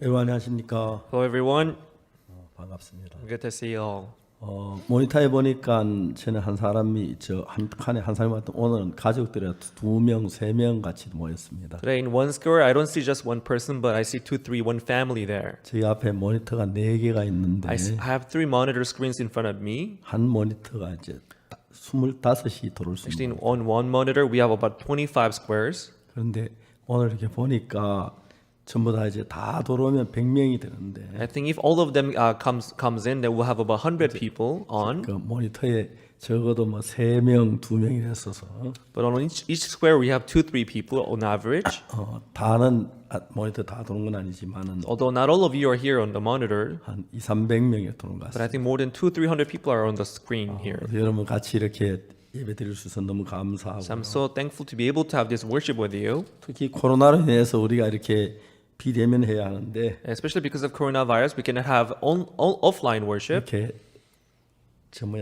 여러분 안녕하십니까? Hello everyone, 반갑습니다. good to see you all. 모니터에 보니까 전에 한 사람이 저 한 칸에 한 사람이 왔던 오늘은 가족들이 2명, 3명 같이 모였습니다. Today in one square, I don't see just one person, but I see two, three, one family there. 저희 앞에 모니터가 4개가 있는데 I have three monitor screens in front of me. 한 모니터가 이제 25이 들어올 수 Actually, 있는. on one monitor, we have about 25 squares. 그런데 오늘 이렇게 보니까 전부 다 이제 다 들어오면 100명이 되는데 I think if all of them comes in, then we'll have about 100 people on. 그 모니터에 적어도 뭐 3명, 2명이 됐어서 But on each square, we have two, three people on average. 다는 모니터 다 들어온 건 아니지만은 Although not all of you are here on the monitor, 한 200~300명이 들어온 것 but I 같습니다. think more than 200~300 people are on the screen here. 여러분 같이 이렇게 예배 드릴 수 있어서 너무 감사하고 So I'm so thankful to be able to have this worship with you. 특히 코로나로 인해서 우리가 이렇게 비대면해야 하는데 Especially because of coronavirus, we cannot have offline worship. 이렇게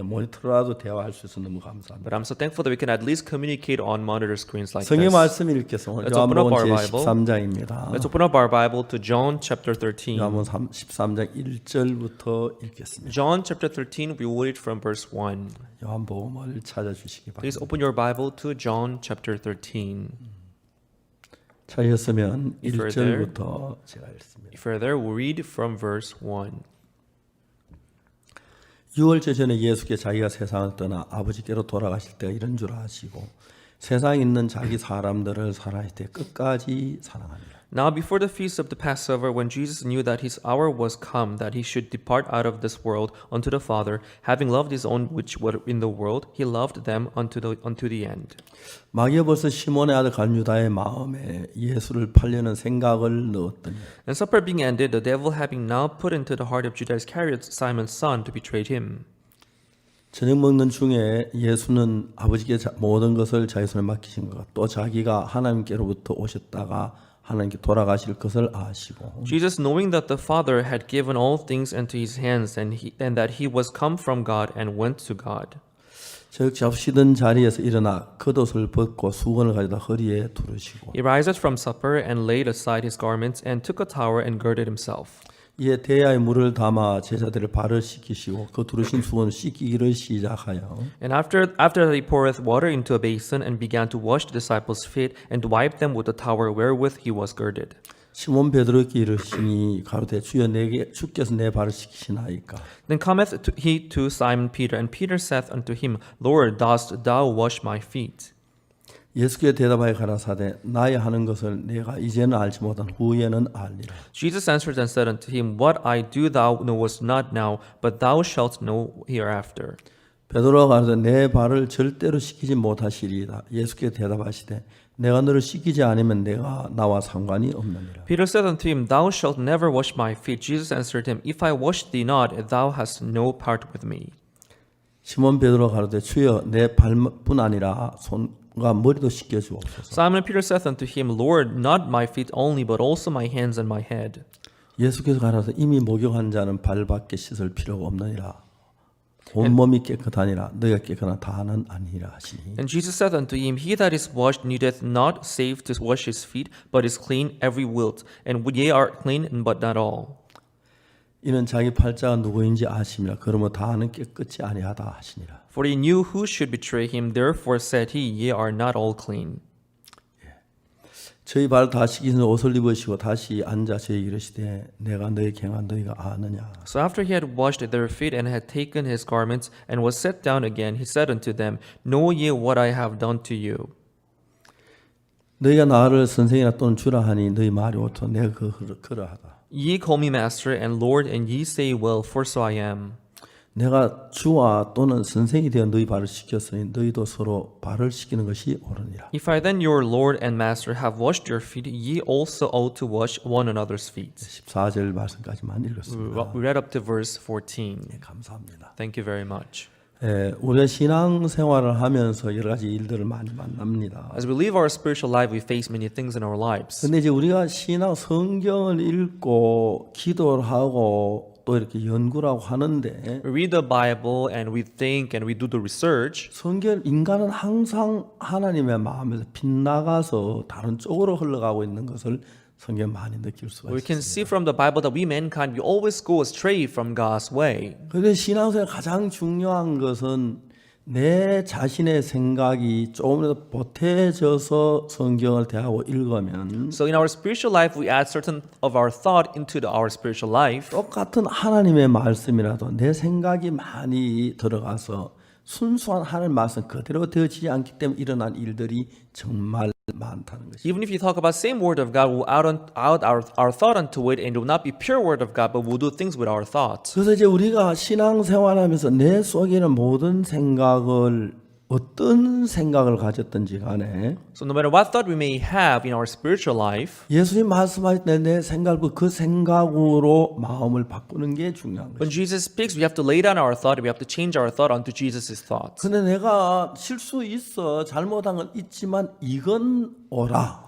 모니터라도 대화할 수 있어서 너무 감사합니다. But I'm so thankful that we can at least communicate on monitor screens like 성경 this. 말씀 읽겠습니다. Let's open up 요한복음 our 제 Bible. 13장입니다. Let's open up our Bible to John chapter 13. 요한복음 13장 1절부터 읽겠습니다. John chapter 13, we will read from verse 1. 요한복음을 찾아주시기 Please 바랍니다. open your Bible to John chapter 13. 찾으셨으면 Further. 1절부터 제가 읽습니다. Further, we'll read from verse 1. 6월절 전에 예수께 자기가 세상을 떠나 아버지께로 돌아가실 때가 이런 줄 아시고 세상에 있는 자기 사람들을 사랑할 때 끝까지 사랑합니다. Now before the feast of the Passover, when Jesus knew that his hour was come, that he should depart out of this world unto the Father, having loved his own which were in the world, he loved them unto the end. 마귀가 벌써 시몬의 아들 갈유다의 마음에 예수를 팔려는 생각을 넣었더니 And supper being ended, the devil having now put into the heart of Judas Iscariot, Simon's son, to betray him. 저녁 먹는 중에 예수는 아버지께 모든 것을 자기 손에 맡기신 것, 또 자기가 하나님께로부터 오셨다가 하나님께 돌아가실 것을 아시고 Jesus, knowing that the Father had given all things into his hands, and that he was come from God and went to God. 즉 잡수시던 자리에서 일어나 겉옷을 벗고 수건을 가져다 허리에 두르시고 He riseth from supper and laid aside his garments and took a towel and girded himself. 이에 대야에 물을 담아 제자들을 발을 씻기시고 그 두르신 수건을 씻기기를 시작하여 And after he poureth water into a basin and began to wash the disciples' feet and wipe them with the towel wherewith he was girded. 시몬 베드로께 이르시니 가로되 주여 내게 주께서 내 발을 씻기시나이까 Then cometh he to Simon Peter, and Peter saith unto him, Lord, dost thou wash my feet? 예수께 대답하여 가라사대 나의 하는 것을 내가 이제는 알지 못한 후에는 알리라. Jesus answered and said unto him, What I do thou knowest not now, but thou shalt know hereafter. 베드로가 가로되 내 발을 절대로 씻기지 못하시리이다. 예수께 대답하시되 내가 너를 씻기지 않으면 내가 나와 상관이 없느니라. Peter said unto him, Thou shalt never wash my feet. Jesus answered him, If I wash thee not, thou hast no part with me. 시몬 베드로가 가로되 주여 내 발뿐 아니라 손과 머리도 씻겨 주옵소서. Simon Peter saith unto him, Lord, not my feet only, but also my hands and my head. 예수께서 가라사 이미 목욕한 자는 발밖에 씻을 필요가 없느니라. 온몸이 깨끗하니라 너희가 깨끗한 다는 아니라 하시니. And Jesus said unto him, He that is washed needeth not save to wash his feet, but is clean every whit. And ye are clean, but not all. 이는 자기 팔자가 누구인지 아심이라. 그러므로 다는 깨끗이 아니하다 하시니라. For he knew who should betray him, therefore said he, Ye are not all clean. 저희 발을 다 씻기신 옷을 입으시고 다시 앉아 저희에게 이르시되 내가 너희에게 행한 너희가 아느냐. So after he had washed their feet and had taken his garments and was set down again, he said unto them, Know ye what I have done to you? 너희가 나를 선생이나 또는 주라 하니 너희 말이 옳다. 내가 그러하다. Ye call me master and Lord, and ye say well, for so I am. 내가 주와 또는 선생이 되어 너희 발을 씻겼으니 너희도 서로 발을 씻기는 것이 옳으니라. If I then your Lord and master have washed your feet, ye also ought to wash one another's feet. 14절 말씀까지만 읽었습니다. We read up to verse 14. 네, 감사합니다. Thank you very much. 우리가 신앙 생활을 하면서 여러 가지 일들을 많이 만납니다. As we live our spiritual life, we face many things in our lives. 근데 이제 우리가 신앙 성경을 읽고 기도를 하고 또 이렇게 연구를 하고 하는데 We read the Bible and we think and we do the research. 성경 인간은 항상 하나님의 마음에서 빗나가서 다른 쪽으로 흘러가고 있는 것을 성경 많이 느낄 수가 We can 있습니다. see from the Bible that we mankind, we always go astray from God's way. 그런데 신앙생활 가장 중요한 것은 내 자신의 생각이 조금이라도 보태져서 성경을 대하고 읽으면 So in our spiritual life, we add certain of our thought into our spiritual life. 똑같은 하나님의 말씀이라도 내 생각이 많이 들어가서 순수한 하나님 말씀 그대로 되어지지 않기 때문에 일어난 일들이 정말 많다는 것입니다. Even if you talk about same word of God, we'll out our thought unto it, and it will not be pure word of God, but we'll do things with our thoughts. 그래서 이제 우리가 신앙생활하면서 내 속에 있는 모든 생각을 어떤 생각을 가졌든지 간에 So no matter what thought we may have in our spiritual life, 예수님 말씀하실 때 내 생각을 그 생각으로 마음을 바꾸는 게 중요한 거예요. when Jesus speaks, we have to lay down our thought, and we have to change our thought onto Jesus' thoughts. 근데 내가 실수 있어 잘못한 건 있지만 이건 옳아.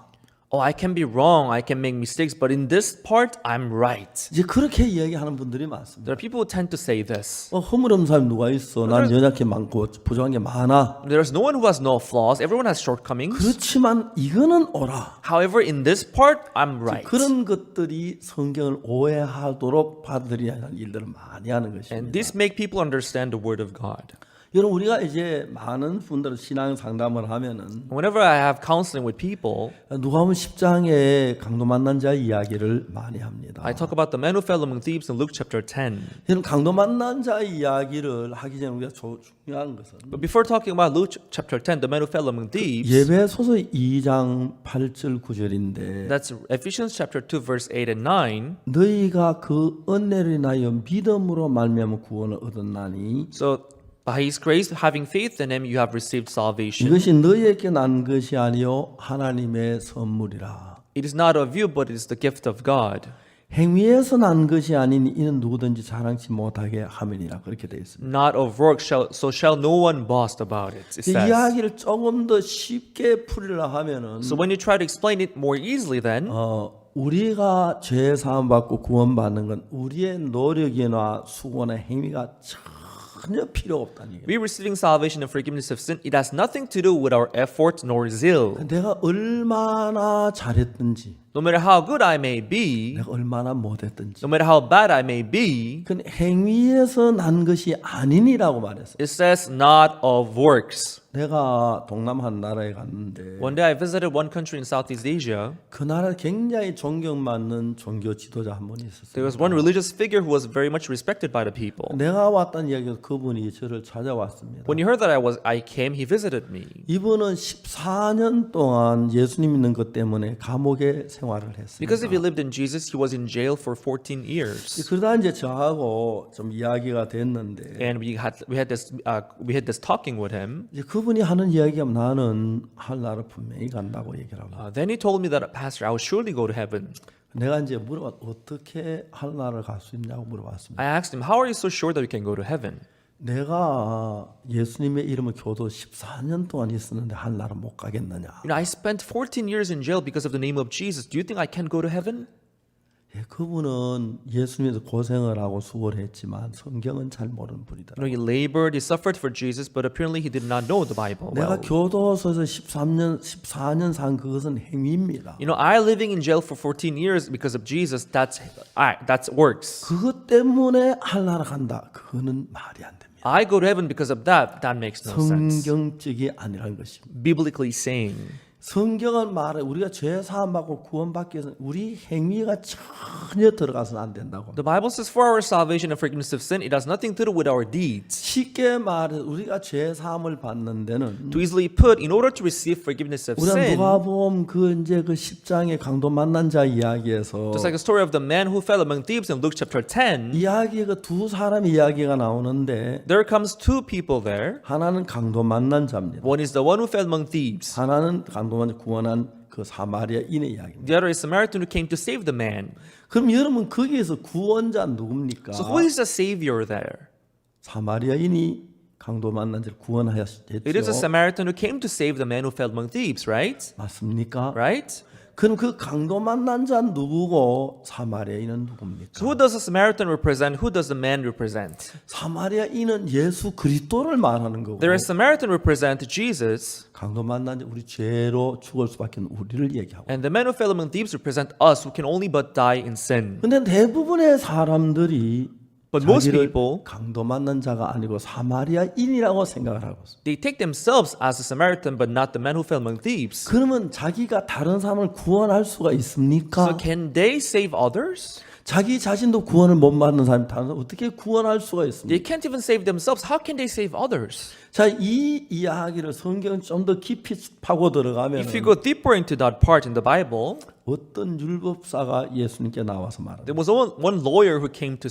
Oh, I can be wrong, I can make mistakes, but in this part, I'm right. 이제 그렇게 이야기하는 분들이 많습니다. There are people who tend to say this. 허물없는 사람이 누가 있어? 난 연약한 게 많고 부족한 게 많아. There's no one who has no flaws. Everyone has shortcomings. 그렇지만 이거는 옳아. However, in this part, I'm right. 그런 것들이 성경을 오해하도록 받아들여야 하는 일들을 많이 하는 And 것입니다. this make people understand the word of God. 여러분 우리가 이제 많은 분들 신앙 상담을 하면은 Whenever I have counseling with people, 누가복음 10장에 강도 만난 자 이야기를 많이 합니다. I talk about the man who fell among thieves in Luke chapter 10. 여러분 강도 만난 자 이야기를 하기 전에 우리가 중요한 것은 But before talking about Luke chapter 10, the man who fell among thieves, 예배소서 2장 8절 9절인데 that's Ephesians chapter 2, verse 8 and 9. 너희가 그 은혜를 인하여 믿음으로 말미암아 구원을 얻었나니 So, by his grace, having faith in him, you have received salvation. 이것이 너희에게 난 것이 아니요 하나님의 선물이라. It is not of you, but it is the gift of God. 행위에서 난 것이 아니니 이는 누구든지 자랑치 못하게 함이니라. 그렇게 되어 있습니다. Not of work, so shall no one boast about it. It 이 says. 이야기를 조금 더 쉽게 풀이려 하면은 So when you try to explain it more easily, then 우리가 죄 사함 받고 구원받는 건 우리의 노력이나 수고나 행위가 전혀 필요 없다는 얘기예요. we receiving salvation and forgiveness of sin, it has nothing to do with our effort nor zeal. 내가 얼마나 잘했든지, No matter how good I may be, 내가 얼마나 못했든지, no matter how bad I may be, 그건 행위에서 난 것이 아니니라고 말했어요. it says not of works. 내가 동남 한 나라에 갔는데 One day I visited one country in Southeast Asia. 그 나라 굉장히 존경받는 종교 지도자 한 분이 있었어요. There was one religious figure who was very much respected by the people. 내가 왔다는 이야기에서 그분이 저를 찾아왔습니다. When he heard that I came, he visited me. 이분은 14년 동안 예수님 믿는 것 때문에 감옥에 생활을 Because if 했습니다. he lived in Jesus, he was in jail for 14 years. 그러다 이제 저하고 좀 이야기가 됐는데 And we had this talking with him. 이제 그분이 하는 이야기가 나는 하늘나라 분명히 간다고 얘기를 하고 Then he told me that, Pastor, I will surely go to heaven. 내가 이제 물어봤 어떻게 하늘나라를 갈 수 있냐고 물어봤습니다. I asked him, how are you so sure that we can go to heaven? 내가 예수님의 이름을 교도 14년 동안 있었는데 하늘나라 못 가겠느냐. I spent 14 years in jail because of the name of Jesus. Do you think I can go to heaven? 예, 그분은 예수님에서 고생을 하고 수고를 했지만 성경은 잘 모르는 분이다. He labored, he suffered for Jesus, but apparently he did not know the Bible 내가 well. 교도소에서 14년 산 그것은 행위입니다. I living in jail for 14 years because of Jesus, that's works. 그것 때문에 하늘나라 간다. 그거는 말이 안 됩니다. I go to heaven because of that makes no sense. 성경적이 아니라는 것입니다. Biblically saying. 성경은 말해 우리가 죄 사함 받고 구원받기 위해서 우리 행위가 전혀 들어가서는 안 된다고. The Bible says for our salvation and forgiveness of sin, it has nothing to do with our deeds. 쉽게 말해 우리가 죄 사함을 받는 데는 To easily put, in order to receive forgiveness of 우리가 sin, 누가복음 그 이제 그 10장의 강도 만난 자 이야기에서 just like the story of the man who fell among thieves in Luke chapter 10, 이야기가 두 사람 이야기가 나오는데 there comes two people there. 하나는 강도 만난 자입니다. One is the one who fell among thieves. 하나는 강도만 구원한 그 사마리아인의 이야기입니다. The other is Samaritan who came to save the man. 그럼 여러분 거기에서 구원자 누굽니까? So who is the savior there? 사마리아인이 강도 만난 자를 구원하였죠. It is a Samaritan who came to save the man who fell among thieves, right? 맞습니까? Right? 그럼 그 강도 만난 자 누구고 사마리아인은 누굽니까? So who does the Samaritan represent? Who does the man represent? 사마리아인은 예수 그리스도를 말하는 거고 There is Samaritan represent Jesus, 강도 만난 자 우리 죄로 죽을 수밖에 없는 우리를 얘기하고 and the men who fell among thieves represent us who can only but die in sin. 근데 대부분의 사람들이 But most 자기를 people, 강도 만난 자가 아니고 사마리아인이라고 생각을 하고 있어요. they take themselves as a Samaritan but not the man who fell among thieves. 그러면 자기가 다른 사람을 구원할 수가 있습니까? So can they save others? 자기 자신도 구원을 못 받는 사람이 다른 사람 어떻게 구원할 수가 있습니까? They can't even save themselves. How can they save others? 자, 이 이야기를 성경 좀 더 깊이 파고 들어가면 If you go deeper into that part in the Bible, 어떤 율법사가 예수님께 나와서 말합니다. there was one lawyer who came to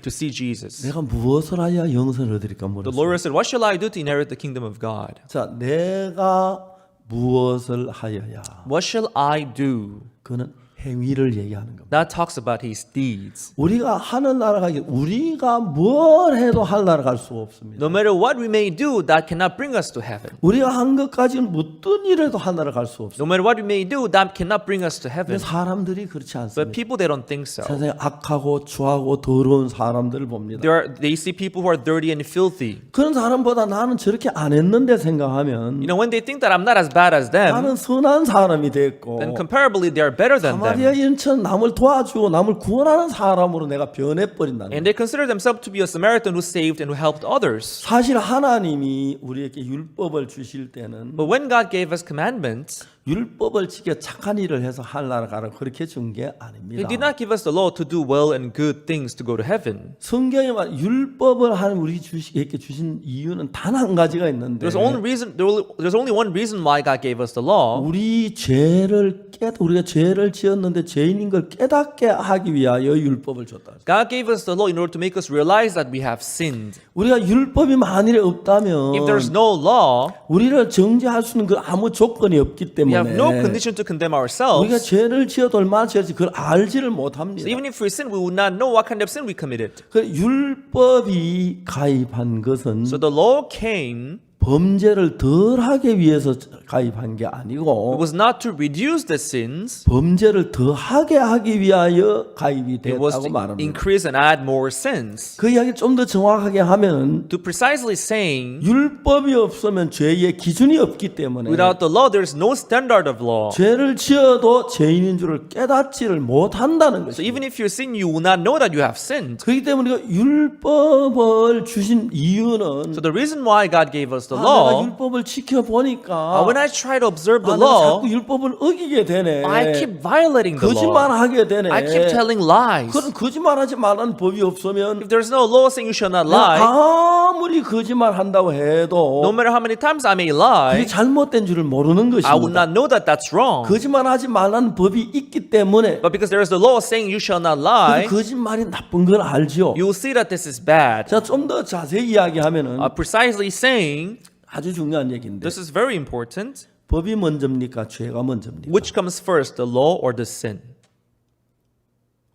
see Jesus. 내가 무엇을 하여 영생을 얻으리까 The 물었어요. lawyer said, "What shall I do to inherit the kingdom of God? 자, 내가 무엇을 하여야? What shall I do?" 그는 행위를 얘기하는 겁니다. That talks about his deeds. 우리가 하늘나라 가기 우리가 뭘 해도 하늘나라 갈 수가 없습니다. No matter what we may do, that cannot bring us to heaven. 우리가 한 것까지는 어떤 일에도 하늘나라 갈 수 없습니다. No matter what we may do, that cannot bring us to 근데 heaven. 사람들이 그렇지 But 않습니다. people, they don't think so. 세상에 악하고 추하고 더러운 사람들을 봅니다. They see people who are dirty and filthy. 그런 사람보다 나는 저렇게 안 했는데 생각하면 You know, when they think that I'm not as bad as them, 나는 선한 사람이 됐고 then comparably they are better than them. 사마리아인처럼 남을 도와주고 남을 구원하는 사람으로 내가 변해버린다는 And they consider themselves to be a Samaritan who saved and who helped others. 사실 하나님이 우리에게 율법을 주실 때는 But when God gave us commandments, 율법을 지켜 착한 일을 해서 하늘나라 가라 그렇게 준 게 He 아닙니다. did not give us the law to do well and good things to go to heaven. 성경에 말 율법을 하나님 우리에게 주신 이유는 단 한 가지가 있는데 There's only one reason why God gave us the law. 우리 죄를 우리가 죄를 지었는데 죄인인 걸 깨닫게 하기 위하여 율법을 줬다. God gave us the law in order to make us realize that we have sinned. 우리가 율법이 만일에 없다면 If there's no law, 우리를 정죄할 수 있는 그 아무 조건이 없기 we 때문에 have no condition to condemn 우리가 ourselves. 죄를 지어도 얼마나 지었지 그걸 알지를 못합니다. So even if we sin, we would not know what kind of sin we committed. 그 율법이 가입한 것은 So the law came. 범죄를 덜하게 위해서 가입한 게 It 아니고 was not to reduce the sins. 범죄를 더하게 하기 위하여 가입이 It was 됐다고 to 말합니다. increase and add more sins. 그 이야기 좀 더 정확하게 하면 To precisely saying, 율법이 없으면 죄의 기준이 없기 때문에 without the law, there is no standard of law. 죄를 지어도 죄인인 줄을 깨닫지를 못한다는 So 것입니다. even if you sin, you will not know that you have sinned. 그렇기 때문에 우리가 율법을 주신 이유는 So the reason why God gave us the 내가 law, 율법을 지켜보니까 when I try to observe the 내가 law, 자꾸 율법을 어기게 되네. I keep violating the law. 거짓말하게 되네. I keep telling lies. 그런 거짓말하지 말라는 법이 없으면 If there's no law saying you shall not 내가 lie, 아무리 거짓말한다고 해도 no matter how many times I may 그게 lie, 잘못된 줄을 모르는 I would 것입니다. not know that that's wrong. 거짓말하지 말라는 법이 있기 때문에 But because there is the law saying you shall not 그 lie, 거짓말이 나쁜 걸 알죠. you will see that this is bad. 자, 좀 더 자세히 이야기하면은 Precisely saying, 아주 중요한 얘기인데 this is very important. 법이 먼저입니까? 죄가 먼저입니까? Which comes first, the law or the sin?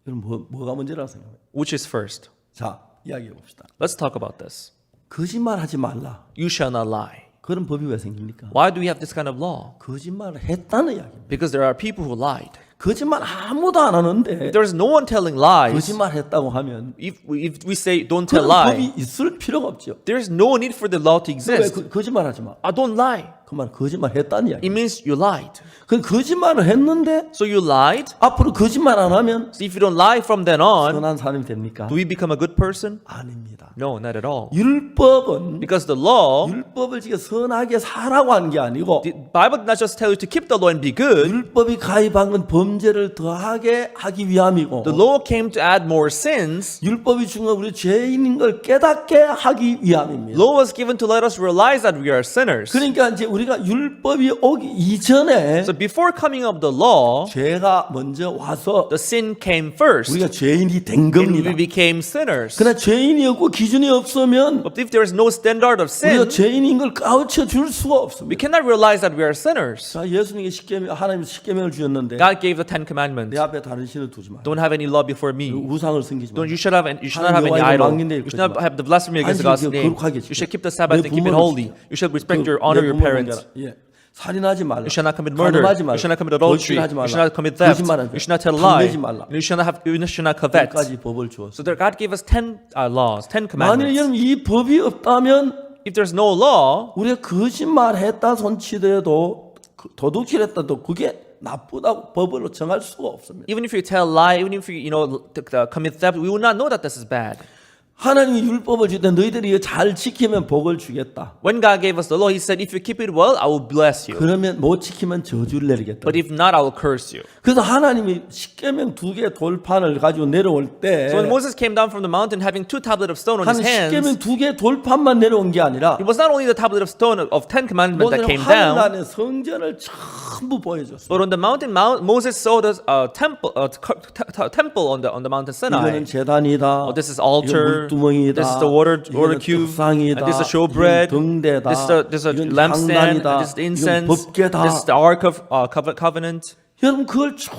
그럼 뭐가 먼저라고 생각해요? Which is first? 자, 이야기해 봅시다. Let's talk about this. 거짓말하지 말라. You shall not lie. 그런 법이 왜 생깁니까? Why do we have this kind of law? 거짓말을 했다는 이야기입니다. Because there are people who lied. 거짓말 아무도 안 하는데 There's no one telling lies. 거짓말 했다고 하면 If we say don't tell 그런 lie, 법이 있을 필요가 없죠. there's no need for the law to 왜 exist. 거짓말하지 마? Don't lie. 그 말 거짓말 했다는 이야기. It means you lied. 그 거짓말을 했는데 So you lied. 앞으로 거짓말 안 하면 So if you don't lie from then on, 선한 사람이 됩니까? do we become a good person? 아닙니다. No, not at all. 율법은 Because the law, 율법을 지켜 선하게 살라고 하는 게 아니고 the Bible did not just tell you to keep the law and be good. 율법이 가입한 건 범죄를 더하게 하기 위함이고 The law came to add more sins. 율법이 준 건 우리 죄인인 걸 깨닫게 하기 위함입니다. Law was given to let us realize that we are sinners. 그러니까 이제 우리가 율법이 오기 이전에 So before coming of the law, 죄가 먼저 와서 the sin came first. 우리가 죄인이 된 And 겁니다. we became sinners. 그러나 죄인이 없고 기준이 없으면 But if there is no standard of 우리가 sin, 죄인인 걸 가르쳐 줄 수가 we 없습니다. cannot realize that we are sinners. 자, 예수님께 하나님 십계명을 주셨는데 God gave the Ten Commandments. 내 앞에 다른 신을 두지 마. Don't have any law before me. 우상을 섬기지 마. You should not have any 하나님 idol. 왕인데 You should not have the blasphemy against 안식일 God's name. 거룩하게 지켜. You should keep the Sabbath 내 and keep it 부모를 holy. 지켜. You should respect your honor your 부모 parents. 관계라. 예. 살인하지 말라. You shall not commit murder. 간음하지 말라. You shall not commit adultery. 거짓말하지 You 말라. shall not commit theft. 거짓말하지 You shall not tell a lie. 탐내지 말라. You shall not covet. 까지 법을 주었어. So that God gave us 10 laws, 10 만일 commandments. 여러분 이 법이 없다면 If there's no law, 우리가 거짓말했다 손치더라도 도둑질했다도 그게 나쁘다고 법으로 정할 수가 없습니다. even if you tell lie, even if you commit theft, we will not know that this is bad. 하나님이 율법을 줄 때 너희들이 이거 잘 지키면 복을 주겠다. When God gave us the law, He said, if you keep it well, I will bless you. 그러면 못 지키면 저주를 내리겠다. But if not, I will curse you. 그래서 하나님이 십계명 2개 돌판을 가지고 내려올 때 So when Moses came down from the mountain having 2 tablets of stone on 한 his hands, 십계명 2개 돌판만 내려온 게 아니라 it was not only the tablet of stone of 10 commandments that came 하늘 down, 안에 성전을 전부 보여줬어요. but on the mountain, Moses saw the temple on the mountain Sinai. 이거는 제단이다. This is 이건 altar. 물두멍이다. This is the water 이거는 cube. 떡상이다. And this is the showbread. 이건 등대다. This is a 이건 lampstand. 장단이다. And this is the 이건 incense. 법궤다. This is the ark of covenant. 여러분 그걸 쭉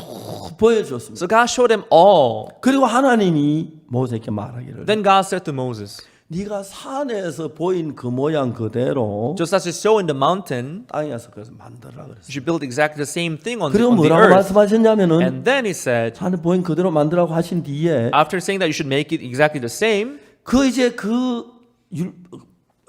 보여줬습니다. So God showed them all. 그리고 하나님이 모세에게 말하기를 Then God said to Moses, 네가 산에서 보인 그 모양 그대로 just as you saw in the mountain, 땅에서 그래서 만들라 그랬어요. you should build exactly the same thing on 그리고 the 뭐라고 earth. 말씀하셨냐면은 And then he said, 산에 보인 그대로 만들라고 하신 뒤에 after saying that you should make it exactly the same, 그 이제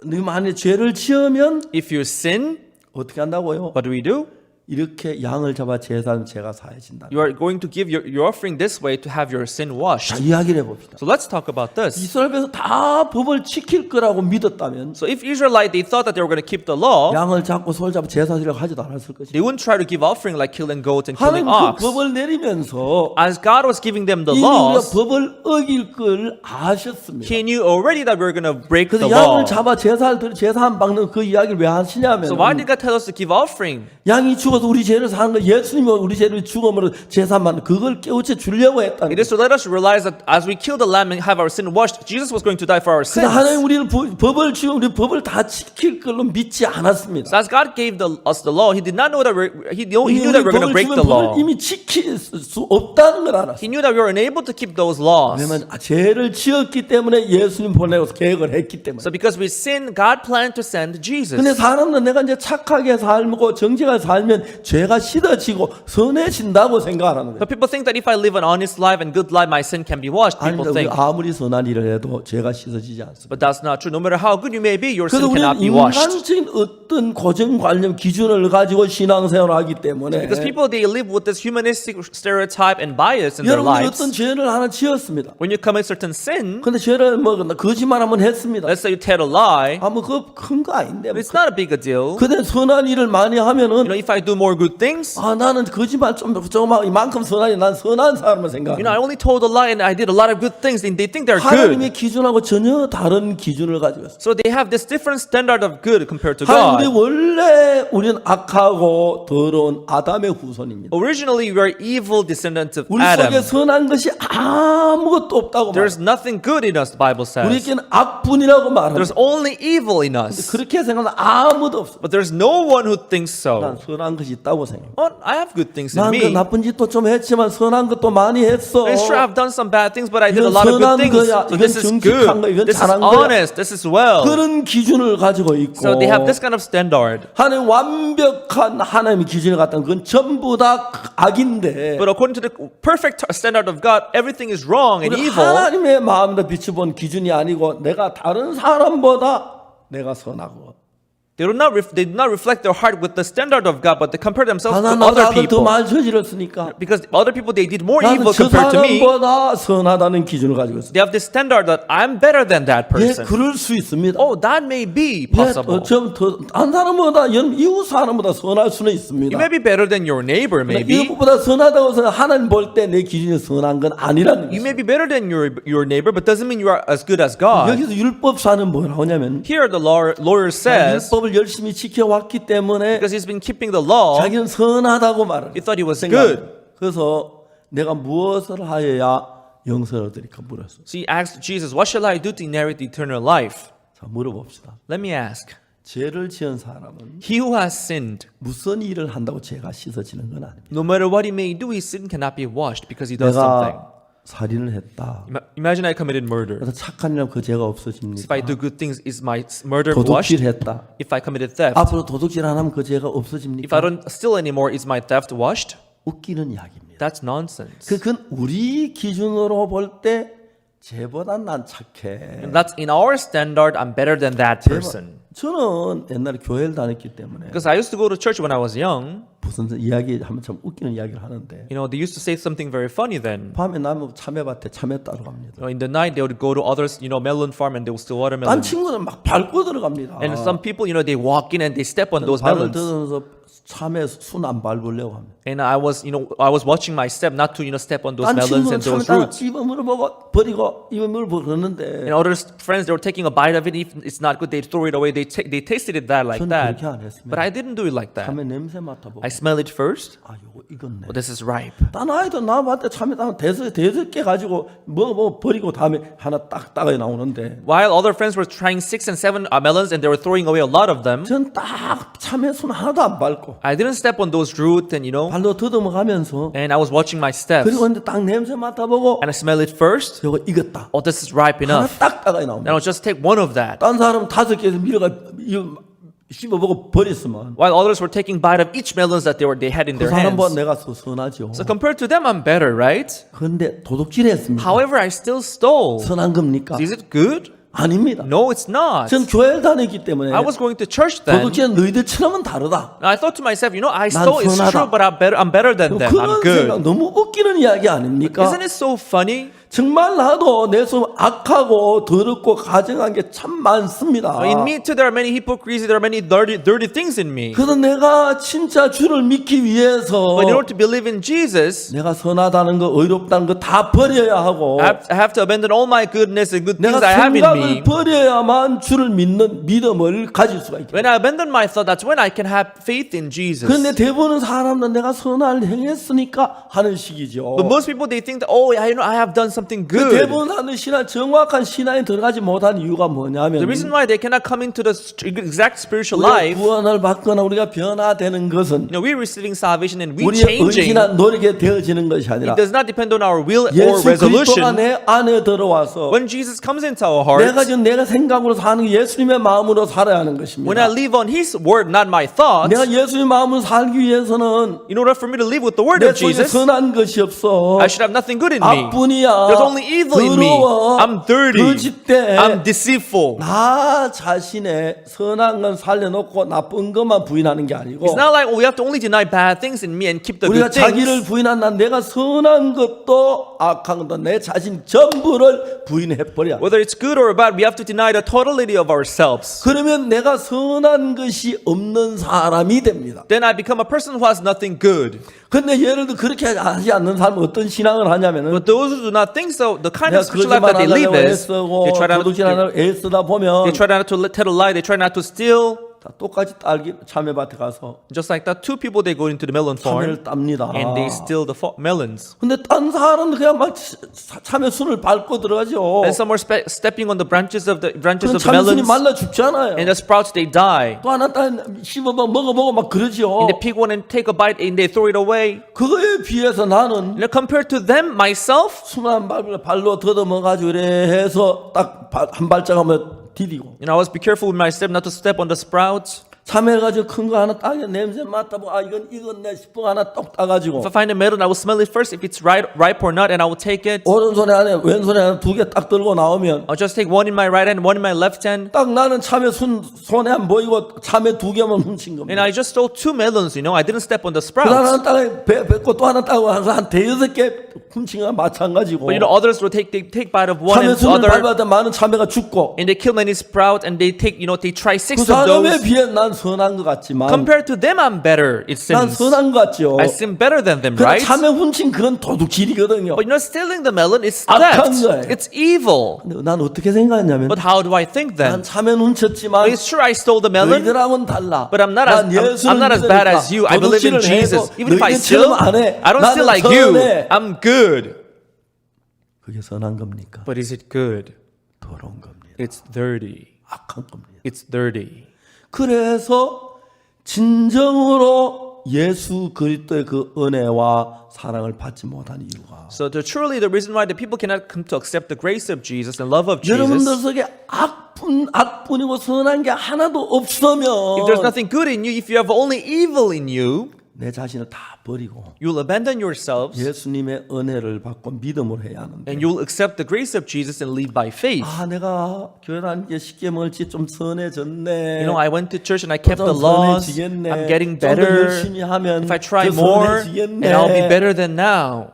네 만에 죄를 지으면 if you sin, 어떻게 한다고요? what do we do? 이렇게 양을 잡아 제사하면 죄가 사해진다. You are going to give your offering this way to have your sin washed. 자, 이야기를 해봅시다. So let's talk about this. 이스라엘에서 다 법을 지킬 거라고 믿었다면 So if Israelite, they thought that they were going to keep the law, 양을 잡고 소를 잡아 제사 드리려고 하지도 않았을 것이다. they wouldn't try to give offering like killing goats and killing 하나님 ox. 그 법을 내리면서 As God was giving them the 이미 우리가 laws, 법을 어길 걸 아셨습니다. He knew already that we were going to break the 그래서 양을 law. 잡아 제사 안 박는 그 이야기를 왜 하시냐면 So why did God tell us to give offering? 양이 죽어서 우리 죄를 사는 거 예수님이 우리 죄를 죽음으로 제사만 그걸 깨우쳐 주려고 했다는 It is to let us realize that as we kill the lamb and have our sin washed, Jesus was going to die for our 그래서 sins. 하나님 우리를 법을 주면 우리 법을 다 지킬 걸로 믿지 않았습니다. So as God gave us the law, He did not know that He knew that we were going to break the law. 법을 이미 지킬 수 없다는 걸 알았어요. He knew that we were unable to keep those laws. 왜냐면 죄를 지었기 때문에 예수님 보내고 계획을 했기 때문에. So because we sinned, God planned to send Jesus. 근데 사람은 내가 이제 착하게 살고 정직하게 살면 죄가 씻어지고 선해진다고 생각하는 거예요. But people think that if I live an honest life and good life, my sin can be washed. People 아닙니다. 우리 think. 아무리 선한 일을 해도 죄가 씻어지지 않습니다. But that's not true. No matter how good you may be, your 그래서 sin cannot 우리는 be washed. 인간적인 어떤 고정관념 기준을 가지고 신앙생활을 하기 때문에 Because people, they live with this humanistic stereotype and bias in their 여러분이 lives. 어떤 죄를 하나 지었습니다. When you commit certain sin, 근데 죄를 뭐 거짓말 한번 했습니다. let's say you tell a lie, 뭐 그거 큰 거 아닌데. it's not a big a deal. 근데 선한 일을 많이 하면은 If I do more good things, 나는 거짓말 조금 하고 이만큼 선하니 난 선한 사람을 생각합니다. I only told a lie and I did a lot of good things, and they think they're 하나님의 good. 기준하고 전혀 다른 기준을 가지고 있어요. So they have this different standard of good compared to 하나님 우리 God. 원래 우리는 악하고 더러운 아담의 후손입니다. Originally, we are evil descendants of 우리 속에 Adam. 선한 것이 아무것도 없다고 There's 말합니다. nothing good in us, the Bible says. 우리에게는 악분이라고 말합니다. There's only evil in us. 그렇게 생각하는 아무도 없어. But there's no one who thinks 난 so. 선한 것이 있다고 생각해. Oh, I have good things in 난 그 me. 나쁜 짓도 좀 했지만 선한 것도 많이 했어. It's true, I've done some bad things, but I did a 이건 lot of good 선한 things. 거야. So 이건 this is 정직한 거야. 이건 good. This is 잘한 거야. honest. This is well. 그런 기준을 가지고 있고 So they have this kind of standard. 하나님 완벽한 하나님의 기준을 갖다는 건 전부 다 악인데 But according to the perfect standard of God, everything is wrong and 우리 evil. 하나님의 마음으로 비춰본 기준이 아니고 내가 다른 사람보다 내가 선하고 They do not reflect their heart with the standard of God, but they compare themselves to 하나님 other 나보다 더 people. 많이 저질렀으니까 Because other people, they did more 나는 evil 저 compared to me. 사람보다 선하다는 기준을 가지고 있어. They have this standard that I'm better than that 예, person. 그럴 수 있습니다. Oh, that may be 예, possible. 좀더한 사람보다 이웃 사람보다 선할 수는 있습니다. You may be better than your neighbor, maybe. 이웃보다 선하다고 해서 하나님 볼 때 내 기준이 선한 건 아니라는 You 거죠. may be better than your neighbor, but doesn't mean you are as good as God. 여기서 율법사는 뭐라고 하냐면 Here the lawyer says, 율법을 열심히 지켜왔기 때문에 because he's been keeping the law, 자기는 선하다고 말을 he thought he was 생각. good. 그래서 내가 무엇을 하여야 영생을 얻으리까 물었어. So he asked Jesus, what shall I do to inherit eternal life? 자, 물어봅시다. Let me ask. 죄를 지은 사람은 He who has sinned, 무슨 일을 한다고 죄가 씻어지는 건 아닙니다. no matter what he may do, his sin cannot be washed because he does something. 내가 살인을 했다. Imagine I committed murder. 그래서 착한 일 그 죄가 If 없어집니까? I do good things, is my murder washed? 도둑질했다. If I committed theft, 앞으로 도둑질 안 하면 그 죄가 if I 없어집니까? don't steal anymore, is my theft washed? 웃기는 이야기입니다. That's nonsense. 그건 우리 기준으로 볼 때 죄보단 난 착해. And that's in our standard, I'm better than that person. 저는 옛날에 교회를 다녔기 때문에 Because I used to go to church when I was young. 무슨 이야기 하면 참 웃기는 이야기를 하는데 You know, they used to say something very funny then. 밤에 나무 참외밭에 참외 따러 갑니다. In the night, they would go to others, melon farm and they would steal watermelon. 딴 친구는 막 밟고 들어갑니다. And some people, they walk in and they step on those 발을 melons. 들어서 참외 순 안 밟으려고 합니다. And I was watching my step not to, step on those 딴 melons 친구는 and those 참외 roots. 입에 물어보고 버리고 입에 물어보는데 And other friends, they were taking a bite of it. If it's not good, they throw it away. They tasted it that like 저는 that. 그렇게 안 했습니다. But I didn't do it like that. 참외 냄새 맡아보고 I smell it first. 아 요거 익었네. Oh, this is ripe. 딴 아이도 나한테 참외 따면 대섯 개 가지고 뭐 버리고 다음에 하나 딱 따가 나오는데 While other friends were trying 6 and 7 melons and they were throwing away a lot of them, 전 딱 참외 순 하나도 안 밟고 I didn't step on those roots and 발로 더듬어 가면서 and I was watching my steps. 그리고 이제 딱 냄새 맡아보고 And I smell it first. 요거 익었다. Oh, this is ripe 하나 enough. 딱 따가 And 나옵니다. I'll just take one of that. 딴 사람 5개에서 밀어가 씹어보고 버렸으면 While others were taking bite of each melons that they had in 그 their 사람보다 hands. 내가 더 선하죠. So compared to them, I'm better, right? 그런데 도둑질했습니다. However, I still stole. 선한 겁니까? Is it good? 아닙니다. No, it's not. 전 교회를 다녔기 때문에 I was going to church then. 도둑질은 너희들처럼은 다르다. I thought to myself, I stole, it's 선하다. true, but I'm better than them. I'm 그런 생각 good. 너무 웃기는 이야기 아닙니까? Isn't it so funny? 정말 나도 내 손 악하고 더럽고 가증한 게 참 많습니다. In me too, there are many hypocrisies, there are many dirty things in me. 그래서 내가 진짜 주를 믿기 위해서 But in order to believe in Jesus, 내가 선하다는 거, 의롭다는 거 다 버려야 하고 I have to abandon all my goodness and good things 내가 I have in 생각을 me. 버려야만 주를 믿는 믿음을 가질 수가 있다. When I abandon my thought, that's when I can have faith in Jesus. 그런데 대부분 사람은 내가 선할 행했으니까 하는 식이죠. But most people, they think that, I have done something 그 good. 대부분 하는 신앙, 정확한 신앙에 들어가지 못한 이유가 뭐냐면 The reason why they cannot come into the exact spiritual 우리가 life, 구원을 받거나 우리가 변화되는 것은 we're receiving salvation and we 우리의 changing. 의지나 노력에 되어지는 것이 아니라 It does not depend on our will or 예수 그리스도가 resolution. 내 안에 들어와서 When Jesus comes into our 내가 hearts, 지금 내가 생각으로 사는 게 예수님의 마음으로 살아야 하는 when 것입니다. I live on His word, not my thoughts, 내가 예수님의 마음으로 살기 위해서는 in order for me to live with the word 내 of 속에 Jesus, 선한 것이 없어. I should have nothing good in me. 악뿐이야. There's only evil in me. 더러워. I'm dirty. 거짓돼. I'm deceitful. 나 자신의 선한 건 살려놓고 나쁜 것만 부인하는 게 아니고 It's not like we have to only deny bad things in me and keep the 우리가 good things. 자기를 부인한다. 내가 선한 것도 악한 것도 내 자신 전부를 부인해버려. Whether it's good or bad, we have to deny the totality of ourselves. 그러면 내가 선한 것이 없는 사람이 됩니다. Then I become a person who has nothing good. 근데 예를 들어 그렇게 하지 않는 사람은 어떤 신앙을 하냐면은 But those who do not think so, the kind 내가 of spiritual life that they live 거짓말하려고 is, 애쓰고 they try not to, 도둑질하려고 애쓰다 보면 they try not to tell a lie, they try not to steal. 다 똑같이 딸기 참외밭에 가서 Just like that, two people, they go into the melon 참외를 farm 땁니다. and they steal the melons. 근데 딴 사람은 그냥 막 참외 순을 밟고 들어가죠. And some are stepping on the branches of the 그럼 melons. 참외순이 말라 죽잖아요. And the sprouts, they die. 또 하나 딴 씹어봐 먹어보고 막 그러죠. And they pick one and take a bite and they throw it away. 그거에 비해서 나는 Compared to them, myself, 순한 발로 더듬어가지고 이래 해서 딱 한 발짝하면 디디고 I always be careful with my step not to step on the sprouts. 참외가지고 큰 거 하나 따게 냄새 맡아보고 아 이건 익었네 싶은 거 하나 똑 따가지고 If I find a melon, I will smell it first if it's ripe or not, and I will take it. 오른손에 안에 왼손에 안에 두 개 딱 들고 나오면 I'll just take one in my right hand, one in my left hand. 딱 나는 참외 손에 안 보이고 참외 두 개만 훔친 And 겁니다. I just stole 2 melons, I didn't step on the 그 sprouts. 하나는 딱 뱉고 또 하나 따고 한 대여섯 개 훔친 거 마찬가지고 But others will take bite of one 참외 and the 순을 other, 밟을 때 많은 참외가 죽고 and they kill many sprouts, and they take, they try 그 6 of 사람에 those. 비해 난 선한 것 같지만 Compared to them, I'm better. It 난 seems. 선한 것 같죠. I seem better than them, 그 right? 참외 훔친 그런 도둑질이거든요. But stealing the melon is 악한 theft. 거예요. It's evil. 근데 난 어떻게 생각했냐면 But how do I think 난 then? 참외 훔쳤지만 It's true I stole the melon, 너희들하고는 달라. but I'm not 난 예수를 as bad 믿으니까 as you. I believe in 도둑질을 Jesus. 해도 Even if I steal, 너희들처럼 안 해. I don't steal 나는 like you. 선해. I'm good. 그게 선한 겁니까? But is it good? 더러운 겁니다. It's dirty. 악한 겁니다. It's dirty. 그래서 진정으로 예수 그리스도의 그 은혜와 사랑을 받지 못한 이유가 So truly the reason why the people cannot come to accept the grace of Jesus and love of 여러분들 Jesus, 속에 악뿐이고 선한 게 하나도 없으면 if there's nothing good in you, if you have only evil in you, 내 자신을 다 버리고 you'll abandon yourselves 예수님의 은혜를 받고 믿음으로 해야 하는데 and you'll accept the grace of Jesus and live by faith. 아 내가 교회 다니는 게 쉽게 멀지 좀 선해졌네. You know, I went to church and I kept 좀 the laws. 선해지겠네. I'm getting 좀 더 better. 열심히 하면 If I try 더 more, 선해지겠네. and I'll be better than now.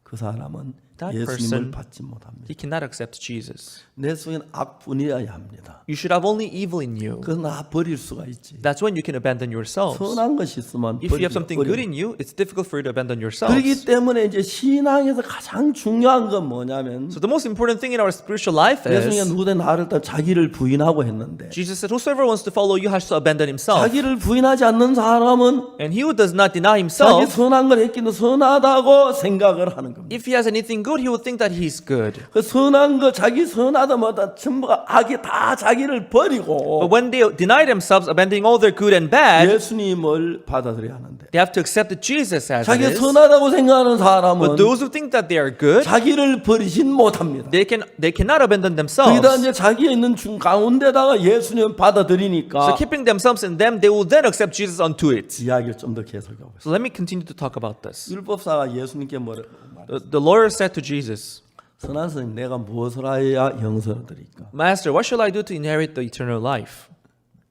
그 사람은 That 예수님을 person, 받지 못합니다. he cannot accept Jesus. 내 속에는 악뿐이어야 합니다. You should have only evil in you. 그건 나 버릴 수가 있지. That's when you can abandon yourselves. 선한 것이 있으면 If you have 버리기 something good 어려워. in you, it's difficult for you to abandon 그렇기 yourselves. 때문에 이제 신앙에서 가장 중요한 건 뭐냐면 So the most important thing in our spiritual life 예수님이 is 누구든 나를 따라 자기를 부인하고 했는데 Jesus said, whosoever wants to follow you has to abandon himself. 자기를 부인하지 않는 사람은 And he who does not deny 자기 himself, 선한 걸 했기는 선하다고 생각을 하는 겁니다. if he has anything good, he will think that he's good. 그 선한 거 자기 선하다마다 전부가 악이 다 자기를 버리고 But when they deny themselves, abandoning all their good and bad, 예수님을 받아들여야 하는데 they have to accept Jesus as it 자기 is. 선하다고 생각하는 사람은 But those who think that they are good, 자기를 버리진 못합니다. they cannot abandon themselves. 거기다 이제 자기에 있는 중 가운데다가 예수님을 So 받아들이니까 keeping themselves in them, they will then accept Jesus onto it. 이야기를 좀 더 계속하고 있어요. So let me continue to talk about this. 율법사가 예수님께 뭐래? The lawyer said to Jesus, 선한 선생 내가 무엇을 하여야 영생을 드릴까? Master, what shall I do to inherit the eternal life?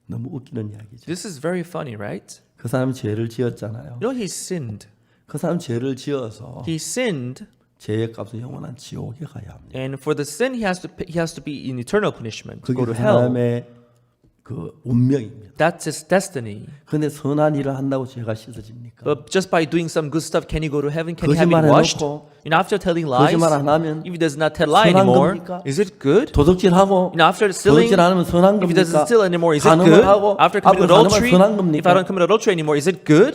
너무 웃기는 이야기죠. This is very funny, right? 그 사람 죄를 지었잖아요. You know, he sinned. 그 사람 죄를 지어서 He sinned, 죄의 값은 영원한 지옥에 가야 합니다. and for the sin, he has to be in eternal punishment, to 그게 go to 그 hell. 사람의 그 운명입니다. That's his destiny. 근데 선한 일을 한다고 죄가 씻어집니까? But just by doing some good stuff, can he go to heaven? Can he have it 거짓말 washed? 해놓고 And after telling lies, 거짓말 안 하면 if he does not tell lie 선한 anymore, 겁니까? is it good? 도둑질하고 And after stealing, 도둑질 안 하면 선한 if he 겁니까? doesn't steal anymore, is it 간음을 good? 하고 After 앞으로 committing 간음하면 adultery, 선한 if 겁니까? I don't commit adultery anymore, is it good?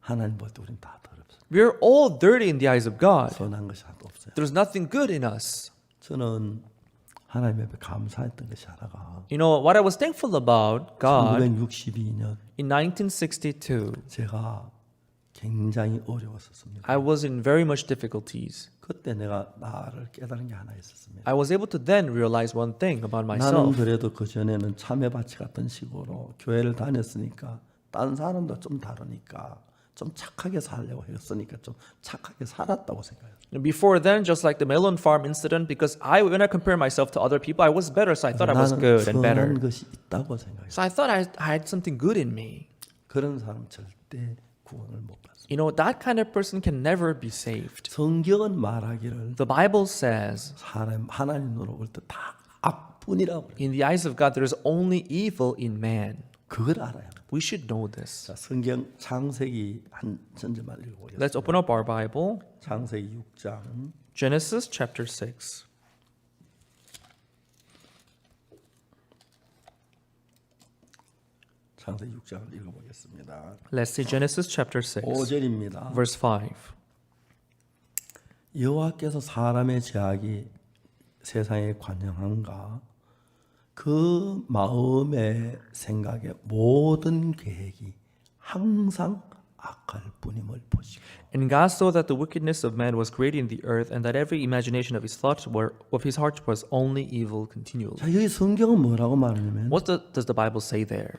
하나님 볼 때 우리는 다 더럽습니다. We're all dirty in the eyes of God. 선한 것이 하나도 없어요. There's nothing good in us. 저는 하나님 앞에 감사했던 것이 하나가 You know, what I was thankful about God 1962년 in 1962, 제가 굉장히 어려웠었습니다. I was in very much difficulties. 그때 내가 나를 깨달은 게 하나 있었습니다. I was able to then realize one thing about 나는 myself. 그래도 그 전에는 참외밭이 같은 식으로 교회를 다녔으니까 딴 사람도 좀 다르니까 좀 착하게 살려고 했으니까 좀 착하게 살았다고 생각해요. Before then, just like the melon farm incident, because when I compare myself to other people, I was better, so I thought I was 나는 good and better. 선한 것이 있다고 생각해요. So I thought I had something good in me. 그런 사람 절대 구원을 못 받습니다. You know, that kind of person can never be saved. 성경은 말하기를 The Bible says, 하나님 눈으로 볼 때 다 악뿐이라고 그래요. in the eyes of God, there is only evil in man. 그걸 알아야 합니다. We should know this. 자, 성경 창세기 한 전제만 읽어보겠습니다. Let's open up our Bible. 창세기 6장 Genesis chapter 6. 창세기 6장을 읽어보겠습니다. Let's see Genesis chapter 6, 5절입니다. verse 5. 여호와께서 사람의 죄악이 세상에 관영한가 그 마음의 생각의 모든 계획이 항상 악할 뿐임을 보시고 And God saw that the wickedness of man was great in the earth, and that every imagination of his thoughts of his heart was only evil continually. 자, 여기 성경은 뭐라고 말하냐면 What does the Bible say there?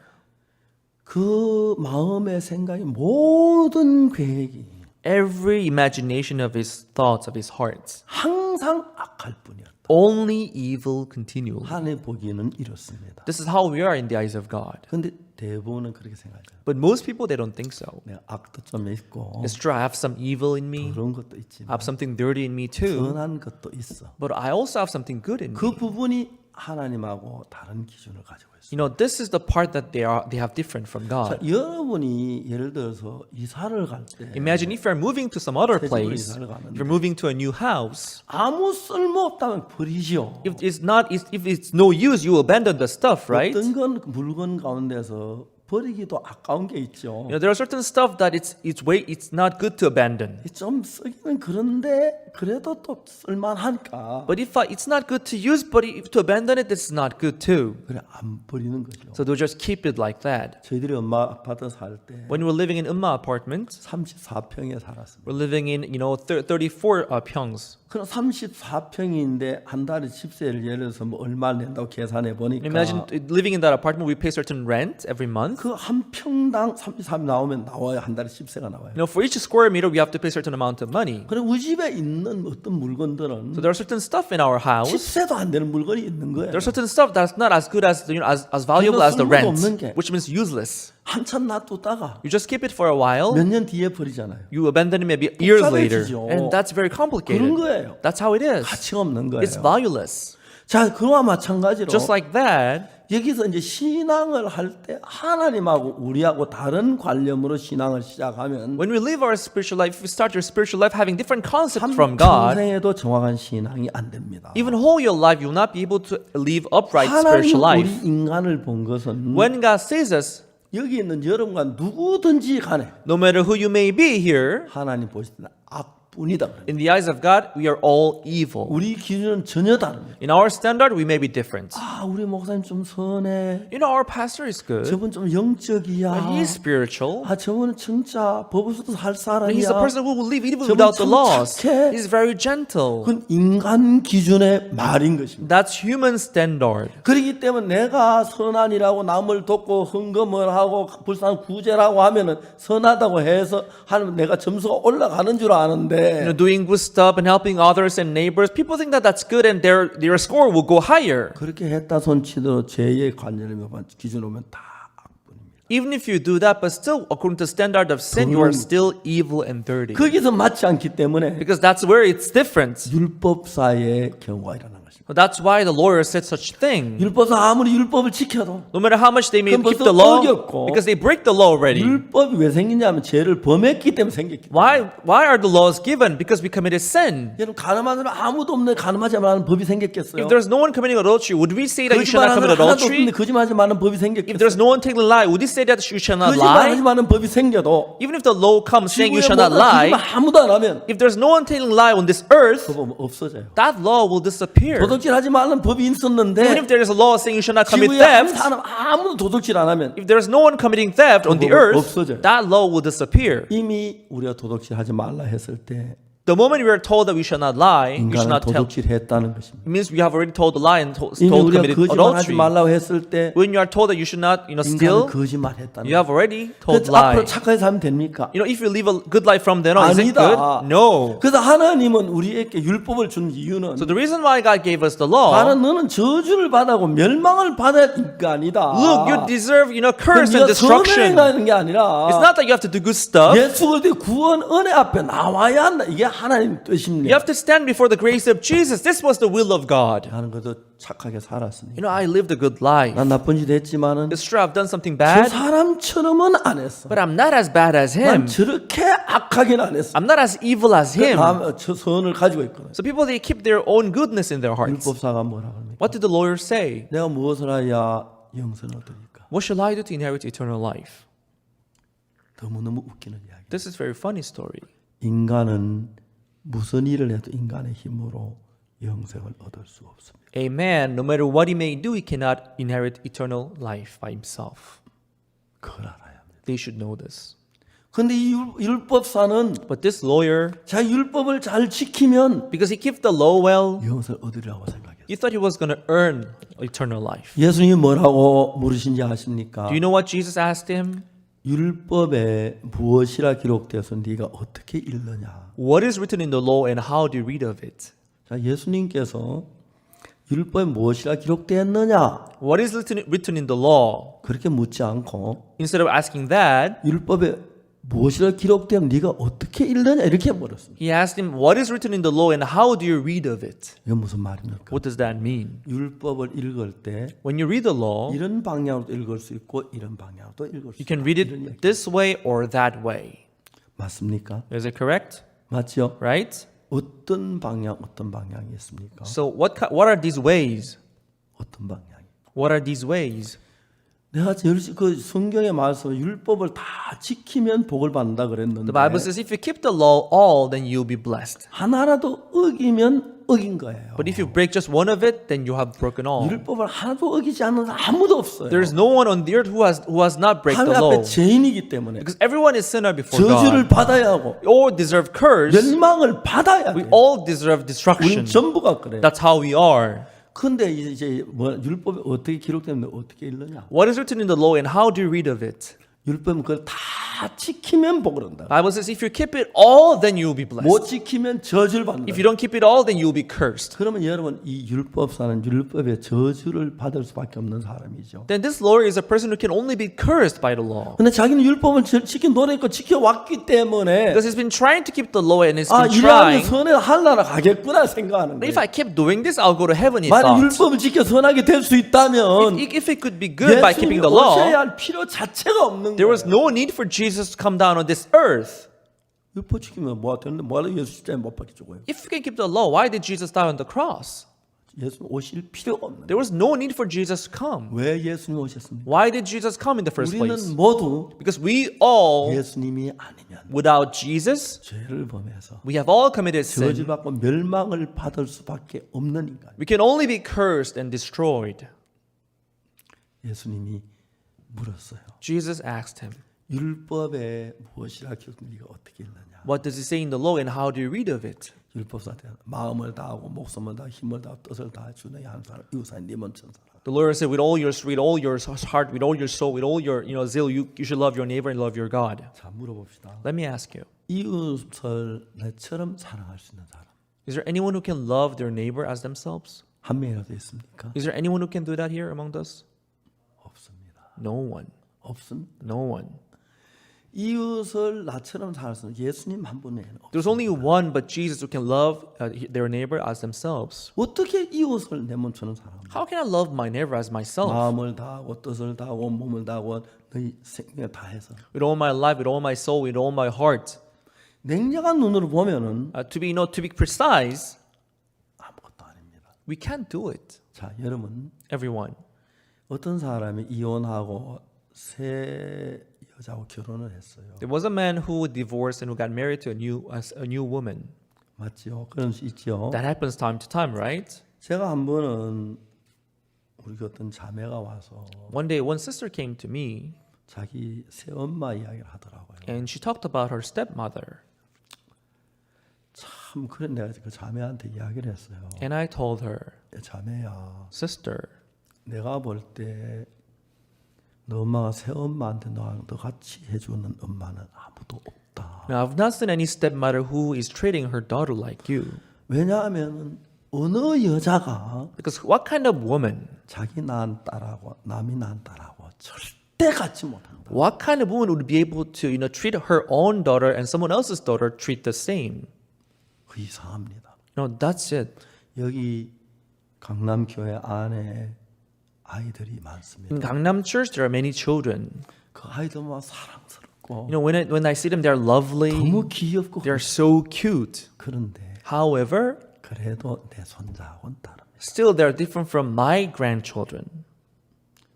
그 마음의 생각의 모든 계획이 Every imagination of his thoughts of his heart, 항상 악할 뿐이었다. only evil continually. 하나님 보기에는 이렇습니다. This is how we are in the eyes of God. 근데 대부분은 그렇게 생각해요. But most people, they don't think so. 내가 악도 좀 있고 It's true, I have some evil in me. 그런 것도 I 있지만 have something dirty in me too. 선한 것도 있어. But I also have something good in 그 me. 부분이 하나님하고 다른 기준을 가지고 있어요. You know, this is the part that they have different from 자, God. 여러분이 예를 들어서 이사를 갈 때 Imagine if you're moving to some other 새 집으로 place, 이사를 가는데 if you're moving to a new house, 아무 쓸모 없다면 버리죠. if it's no use, you abandon the stuff, right? 어떤 건 물건 가운데서 버리기도 아까운 게 있죠. You know, there are certain stuff that it's not good to abandon. 좀 쓰기는 그런데 그래도 또 쓸만하니까 But if it's not good to use, but if to abandon it, it's not good too. 그래 안 버리는 거죠. So they'll just keep it like that. 저희들이 엄마 아파트 살 때 When we were living in Umma apartment, 34평에 살았습니다. we're living in 34 pyeongs. 그럼 34평인데 한 달에 집세를 예를 들어서 뭐 얼마 낸다고 계산해 보니까 Imagine living in that apartment, we pay certain rent every month. 그 한 평당 33 나오면 나와요. 한 달에 집세가 나와요. You know, for each square meter, we have to pay a certain amount of money. 그럼 우리 집에 있는 어떤 물건들은 So there are certain stuff in our house. 집세도 안 되는 물건이 있는 거예요. There are certain stuff that's not as good as as valuable as the 쓸모도 rent, 없는 게. which means useless. 한참 놔두다가 You just keep it for a while. 몇 년 뒤에 버리잖아요. You abandon it maybe years later, 복잡해지죠. and that's very complicated. 그런 거예요. That's how it is. 가치가 없는 거예요. It's valueless. 자, 그와 마찬가지로 Just like that, 여기서 이제 신앙을 할 때 하나님하고 우리하고 다른 관념으로 신앙을 시작하면 when we live our spiritual life, if we start your spiritual life having different concepts from God, 평생에도 정확한 신앙이 안 됩니다. even whole your life, you will not be able to live upright 하나님 spiritual 우리 life. 인간을 본 것은 When God sees us, 여기 있는 여러분과 누구든지 간에 no matter who you may be here, 하나님 보실 때는 악뿐이다. in the eyes of God, we are all evil. 우리 기준은 전혀 다릅니다. In our standard, we may be different. 아, 우리 목사님 좀 선해. You know, our pastor is good. 저분 좀 영적이야. He's spiritual. 아, 저분은 진짜 법으로도 살 He's 사람이야. the person who will live even 저분 without the 참 laws. 착해. He's very gentle. 그건 인간 기준의 말인 것입니다. That's human standard. 그렇기 때문에 내가 선한이라고 남을 돕고 헌금을 하고 불쌍한 구제라고 하면은 선하다고 해서 하면 내가 점수가 올라가는 줄 아는데 You know, doing good stuff and helping others and neighbors, people think that that's good and their score will go higher. 그렇게 했다 손치더라도 죄의 관념을 기준으로 보면 다 악뿐입니다. Even if you do that, but still, according to the standard of sin, you are still evil and dirty. 거기서 맞지 않기 때문에 Because that's where it's different. 율법사의 경우가 일어난 것입니다. That's why the lawyer said such thing. 율법사 아무리 율법을 지켜도 No matter how much they may 그건 keep 벌써 the law, 어겼고, because they break the law already. 율법이 왜 생기냐면 죄를 범했기 때문에 생겼기 때문에. Why are the laws given? Because we committed sin. 여러분 가늠한 사람 아무도 없는데 가늠하지 말라는 법이 생겼겠어요? If there's no one committing adultery, would we say that you shall not 거짓말하는 commit 사람 하나도 adultery? 없는데 거짓말하지 말라는 법이 If 생겼겠어요? there's no one telling a lie, would you say that you shall not 거짓말하지 lie? 말라는 법이 생겨도 Even if the law comes saying you 지구에 shall not 뭐가 lie, 거짓말 아무도 안 하면 if there's no one telling lie on this earth, 그거 뭐 없어져요. that law will disappear. 도둑질하지 말라는 법이 Even 있었는데 if there is a law saying you shall not commit 지구에 한 theft, 사람 아무도 도둑질 안 하면 if there's no one committing theft on the 그거 earth, 없어져요. that law will disappear. 이미 우리가 도둑질하지 말라 했을 때 The moment we are told that we shall not lie, we 인간은 shall not tell. 도둑질했다는 것입니다. It means we have already told the lie and told 이미 우리가 committed 거짓말하지 adultery. 말라고 했을 때 When you are told that you should not, 인간은 steal, 거짓말했다는 you have already told 그래서 앞으로 lie. 착하게 살면 됩니까? You know, if you live a good life from then on, is it 아니다. good? No. 그래서 하나님은 우리에게 율법을 준 이유는 So the reason why God gave us the law, 나는 너는 저주를 받고 멸망을 받아야 인간이다. look, you deserve, curse and 네가 선을 destruction. 행하는 게 아니라 It's not that you have to do good stuff. 예수 그리스도의 구원 은혜 앞에 나와야 한다. 이게 하나님 뜻입니다. You have to stand before the grace of Jesus. This was the will of God. 나는 그래도 착하게 살았으니. You know, I lived a good life. 난 나쁜 짓 했지만은 It's true, I've done something 저 bad, 사람처럼은 안 했어. but I'm not as bad as 난 him. 저렇게 악하게는 안 했어. I'm not as evil as him. 저 선을 가지고 있거든. So people, they keep their own goodness in their hearts. 율법사가 뭐라 합니까? What did the lawyer say? 내가 무엇을 해야 영생을 얻으니까? What shall I do to inherit eternal life? 너무너무 웃기는 이야기. This is a very funny story. 인간은 무슨 일을 해도 인간의 힘으로 영생을 얻을 수 없습니다. A man, no matter what he may do, he cannot inherit eternal life by himself. 그걸 알아야 합니다. They should know this. 근데 이 율법사는 But this lawyer, 자 율법을 잘 지키면 because he kept the law well, 영생을 얻으리라고 생각했어요. he thought he was going to earn eternal life. 예수님이 뭐라고 물으신지 아십니까? Do you know what Jesus asked him? 율법에 무엇이라 기록되어서 네가 어떻게 읽느냐? What is written in the law and how do you read of it? 자 예수님께서 율법에 무엇이라 기록되었느냐? What is written in the law? 그렇게 묻지 않고 Instead of asking that, 율법에 무엇이라 기록되면 네가 어떻게 읽느냐 이렇게 물었습니다. he asked him, what is written in the law and how do you read of it? 이건 무슨 말입니까? What does that mean? 율법을 읽을 때 When you read the law, 이런 방향으로도 읽을 수 있고 이런 방향으로도 읽을 수 you can 있다. read 이런 it 얘기. this way or that way. 맞습니까? Is it correct? 맞죠? Right? 어떤 방향이 있습니까? So what are these ways? 어떤 방향이? What are these ways? 내가 그 성경의 말씀 율법을 다 지키면 복을 받는다 그랬는데 The Bible says if you keep the law all, then you'll be blessed. 하나라도 어기면 어긴 거예요. But if you break just one of it, then you have broken all. 율법을 하나도 어기지 않는 사람 아무도 없어요. There is no one on the earth who has not break 하나님 the 앞에 law. 죄인이기 때문에 Because everyone is sinner before 저주를 God. 받아야 하고 We all deserve curse. 멸망을 받아야 We 돼. all deserve 우리는 destruction. 전부가 그래. That's how we are. 근데 이제 뭐 율법이 어떻게 기록되는데 어떻게 읽느냐? What is written in the law and how do you read of it? 율법은 그걸 다 지키면 복을 얻는다. Bible says if you keep it all, then you will be blessed. 못 지키면 저주를 받는다. If you don't keep it all, then you will be cursed. 그러면 여러분 이 율법사는 율법의 저주를 받을 수밖에 없는 사람이죠. Then this lawyer is a person who can only be cursed by the law. 근데 자기는 율법을 지킨 노래니까 지켜왔기 때문에 Because he's been trying to keep the law and he's 아 been 이러면 trying. 선에 하늘나라 가겠구나 생각하는 But 거예요. if I keep doing this, I'll go to heaven, he 만약 thought. 율법을 지켜 선하게 될 수 있다면 If it could be good by 예수님이 keeping the 오셔야 law, 할 필요 자체가 없는 there was 거예요. no need for Jesus to come down on this earth. 율법 지키면 뭐가 되는데 뭐하러 예수 십자가에 못 박혀 죽어요. If you can keep the law, why did Jesus die on the cross? 예수님 오실 필요가 없는 거예요. There was no need for Jesus to come. 왜 예수님 오셨습니까? Why did Jesus come in the first place? 우리는 모두 Because we all, 예수님이 아니면 without Jesus, 죄를 범해서 we have all committed sin. 저주받고 멸망을 받을 수밖에 없는 인간. We can only be cursed and destroyed. 예수님이 물었어요. Jesus asked him, 율법에 무엇이라 기록된 네가 어떻게 읽느냐? what does it say in the law and how do you read of it? 율법사한테 마음을 다하고 목숨을 다하고 힘을 다하고 뜻을 다해 주는 한 사람 이웃사인 네 먼저 사람. The lawyer said, with all your heart, with all your soul, with all your zeal, you should love your neighbor and love your God. 자 물어봅시다. Let me ask you, 이웃을 내처럼 사랑할 수 있는 사람 is there anyone who can love their neighbor as themselves? 한 명이라도 있습니까? Is there anyone who can do that here among us? 없습니다. No one. 없습니다. No one. 이웃을 나처럼 사랑할 수 있는 예수님 한 분 외에는 없습니다. There's only one but Jesus who can love their neighbor as themselves. 어떻게 이웃을 내 몸처럼 사랑합니까? How can I love my neighbor as myself? 마음을 다하고 뜻을 다하고 몸을 다하고 너희 생명을 다해서 With all my life, with all my soul, with all my heart. 냉정한 눈으로 보면은 To be precise, 아무것도 아닙니다. we can't do it. 자, 여러분 Everyone. 어떤 사람이 이혼하고 새 여자하고 결혼을 했어요. There was a man who divorced and who got married to a new woman. 맞죠? 그런 수 있죠. That happens time to time, right? 제가 한 번은 우리 어떤 자매가 와서 One day, one sister came to me 자기 새엄마 이야기를 하더라고요. and she talked about her stepmother. 참 그래 내가 그 자매한테 이야기를 했어요. And I told her, 자매야, sister, 내가 볼 때 너 엄마가 새엄마한테 너같이 해주는 엄마는 아무도 없다. now I've not seen any stepmother who is treating her daughter like you. 왜냐하면 어느 여자가 Because what kind of woman, 자기 낳은 딸하고 남이 낳은 딸하고 절대 같이 못한다. what kind of woman would be able to, treat her own daughter and someone else's daughter treat the same? 그 이상합니다. That's it. 여기 강남교회 안에 아이들이 많습니다. In Gangnam Church, there are many children. 그 아이들만 사랑스럽고 When I see them, they're lovely. 너무 귀엽고 They're so cute. 그런데 However, 그래도 내 손자하고는 다릅니다. still they're different from my grandchildren.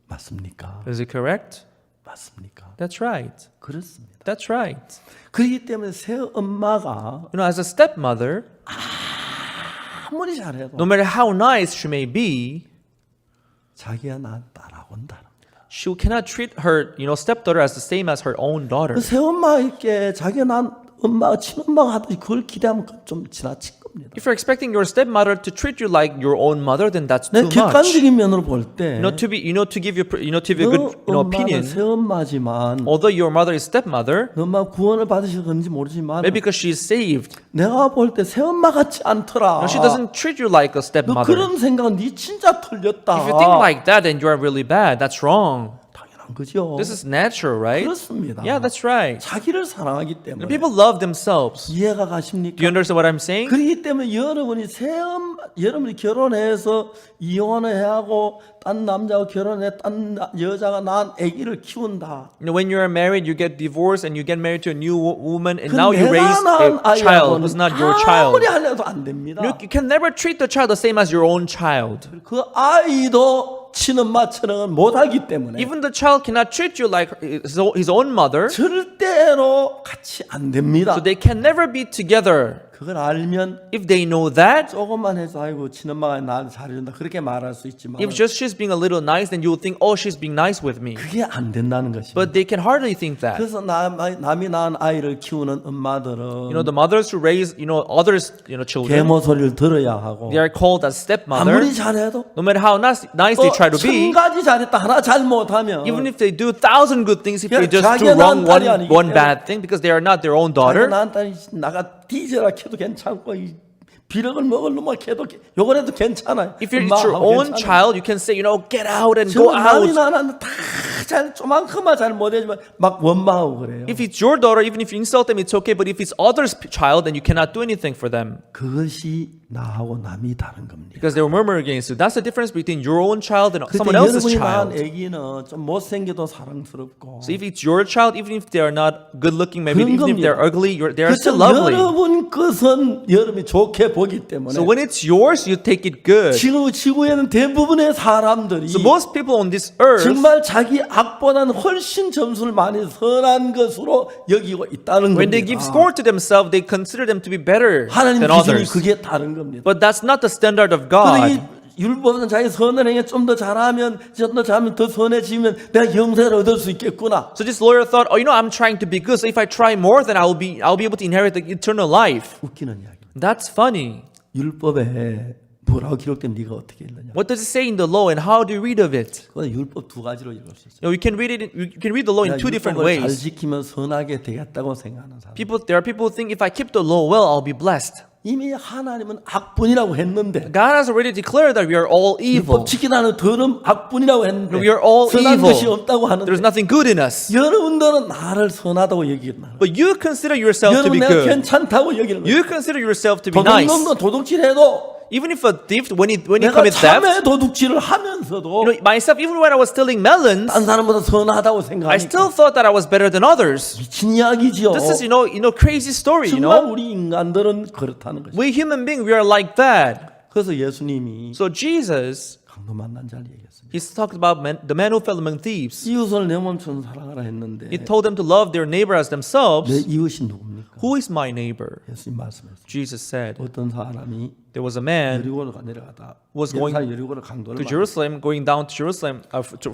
맞습니까? Is it correct? 맞습니까? That's right. 그렇습니다. That's right. 그렇기 때문에 새 엄마가 As a stepmother, 아무리 잘해도 no matter how nice she may be, 자기가 낳은 딸하고는 다릅니다. she cannot treat her, stepdaughter as the same as her own daughter. 그 새 엄마에게 자기가 낳은 엄마가 친엄마가 하듯이 그걸 기대하면 좀 지나칠 겁니다. If you're expecting your stepmother to treat you like your own mother, then that's 내 too much. 객관적인 면으로 볼 때 To give you a good 너 opinion. 엄마는 새 엄마지만 Although your mother is stepmother, 너 엄마 구원을 받으셨는지 모르지만 maybe because she is saved, 내가 볼 때 새 엄마 같지 않더라. she doesn't treat you like 너 a stepmother. 그런 생각은 네 진짜 틀렸다. If you think like that, then you are really bad. That's wrong. 당연한 거죠. This is natural, right? 그렇습니다. Yeah, that's right. 자기를 사랑하기 때문에 People love themselves. 이해가 Do 가십니까? you understand what I'm saying? 그렇기 때문에 여러분이 결혼해서 이혼을 해하고 딴 남자와 결혼해 딴 여자가 낳은 아기를 키운다. When you are married, you get divorced and you get married to a new woman, and now you 내가 raise 낳은 a child who's 아이하고는 not your child. 아무리 하려도 안 됩니다. You can never treat the child the same as your own child. 그 아이도 친엄마처럼 못하기 때문에 Even the child cannot treat you like his own mother, 절대로 같이 안 됩니다. so they can never be together. 그걸 알면 If they know that, 조금만 해서 아이고 친엄마가 나한테 잘해준다 그렇게 말할 수 있지만 if just she's being a little nice, then you will think, oh, she's being nice with me. 그게 안 된다는 것입니다. But they can hardly think that. 그래서 남이 낳은 아이를 키우는 엄마들은 You know, the mothers who raise, others, children, 계모 소리를 들어야 하고 they are called as stepmother. 아무리 잘해도 No matter how nice they 또 try to be, 천 가지 잘했다 하나 잘못하면 even if they do 1,000 good things, if they just do 자기가 wrong 낳은 딸이 아니기 one 때문에. bad thing, because they are not their own 자기가 daughter, 낳은 딸이 나가 뒤져라 캐도 괜찮고 이 비력을 먹을 놈아 캐도 요번에도 괜찮아요. if it's your 엄마하고 own 괜찮아요. child, you can say, get out and go 저 남이 out. 낳았는데 다잘 조만큼만 잘 못해지만 막 원망하고 그래요. If it's your daughter, even if you insult them, it's okay. But if it's others' child, then you cannot do anything for them 그것이 나하고 남이 다른 겁니다. because they will murmur against you. That's the difference between your own child and 그때 someone else's 여러분이 낳은 child. 아기는 좀 못생겨도 사랑스럽고 So if it's your child, even if they are not good looking, maybe 그런 even if they're 겁니다. ugly, they are still 그렇죠. lovely. 여러분 것은 여러분이 좋게 보기 때문에 So when it's yours, you take it good. 지구에는 대부분의 사람들이 So most people on this earth, 정말 자기 악보다는 훨씬 점수를 많이 선한 것으로 여기고 있다는 when they give 겁니다. score to themselves, they consider them to be better 하나님 than 기준이 others. 그게 다른 겁니다. But that's not the standard of 근데 이 God. 율법은 자기 선을 행해 좀 더 잘하면 좀 더 잘하면 더 선해지면 내가 영생을 얻을 수 있겠구나. So this lawyer thought, I'm trying to be good. So if I try more, then I'll be able to inherit the eternal life. 웃기는 이야기. That's funny. 율법에 뭐라고 기록된 네가 어떻게 읽느냐? What does it say in the law, and how do you read of it? 그건 율법 두 가지로 읽을 수 있어요. You can read it. You can read the law in two different 율법을 잘 ways. 지키면 선하게 되겠다고 생각하는 사람. There are people who think if I keep the law well, I'll be blessed. 이미 하나님은 악분이라고 했는데 God has already declared that we are all evil. 율법 지키다는 더러움 악분이라고 했는데 We are all 선한 evil. 것이 없다고 하는데 There's nothing good in us. 여러분들은 나를 선하다고 여기겠나? But you consider yourself to 여러분 be 내가 good. 괜찮다고 여기는 거예요. You consider yourself to be nice. 도둑놈도 도둑질해도 Even if a thief, when he 내가 commits theft, 참에 도둑질을 하면서도 myself, even when I was stealing melons, 딴 사람보다 선하다고 I still 생각하니까 thought that I was better than others. 미친 이야기지요. This is, crazy story, 정말 우리 인간들은 그렇다는 거죠. We human beings, we are like that. 그래서 예수님이 So Jesus, 강도 만난 자를 얘기했습니다. he's talked about the man who fell among thieves. 이웃을 내 몸처럼 사랑하라 했는데 He told them to love their neighbor as 내 themselves. 이웃이 누굽니까? Who is my neighbor? 예수님 말씀했어요. Jesus said, 어떤 사람이 there was a man 여리고로 내려가다 was going 여리고로 강도를 to Jerusalem, going down to Jerusalem,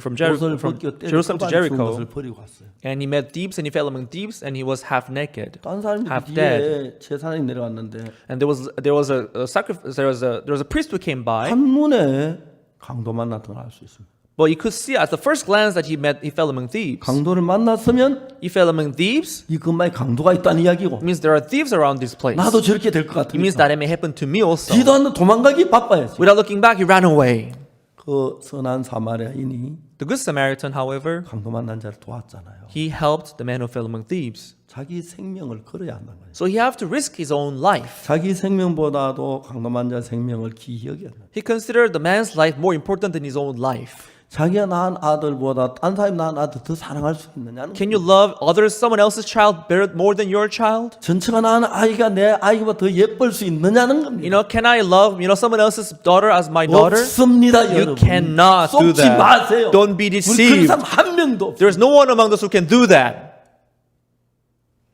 from Jerusalem to Jericho, 것을 버리고 왔어요. and he met thieves, and he fell among thieves, and he was half naked, 딴 사람이 half 그 dead. 뒤에 제사장이 내려왔는데 And there was a sacrifice. There was a priest who came by, 한눈에 강도 만났던 걸 알 수 있습니다. but you could see at the first glance that he fell among thieves. 강도를 만났으면 He fell among thieves. 이 근방에 강도가 있다는 이야기고 It means there are thieves around this place. 나도 저렇게 될 것 It means 같으니까 that it may happen to me also. 뒤도 않는 도망가기 바빠야지. Without looking back, he ran away. 그 선한 사마리아인이 The good Samaritan, however, 강도 만난 자를 도왔잖아요. he helped the man who fell among thieves. 자기 생명을 걸어야 한다는 거예요. So he had to risk his own life. 자기 생명보다도 강도 만난 자 생명을 귀히 여겼다. He considered the man's life more important than his own life. 자기가 낳은 아들보다 딴 사람이 낳은 아들 더 사랑할 수 있느냐는 Can you love someone else's child more than your child? 전체가 낳은 아이가 내 아이보다 더 예쁠 수 있느냐는 겁니다. Can I love someone else's daughter as my daughter? 없습니다, You 여러분. cannot do 속지 that. 마세요. Don't be 우리 그런 deceived. 사람 한 명도 없어요. There's no one among us who can do that.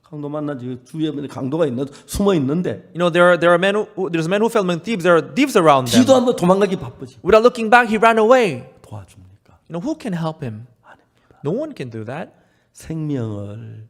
강도 만난 주위에 강도가 숨어 있는데 There's a man who fell among thieves. There are thieves around them. 뒤도 않고 도망가기 바쁘지. Without looking back, he ran away. 도와줍니까? Who can help him? No one can do that. 생명을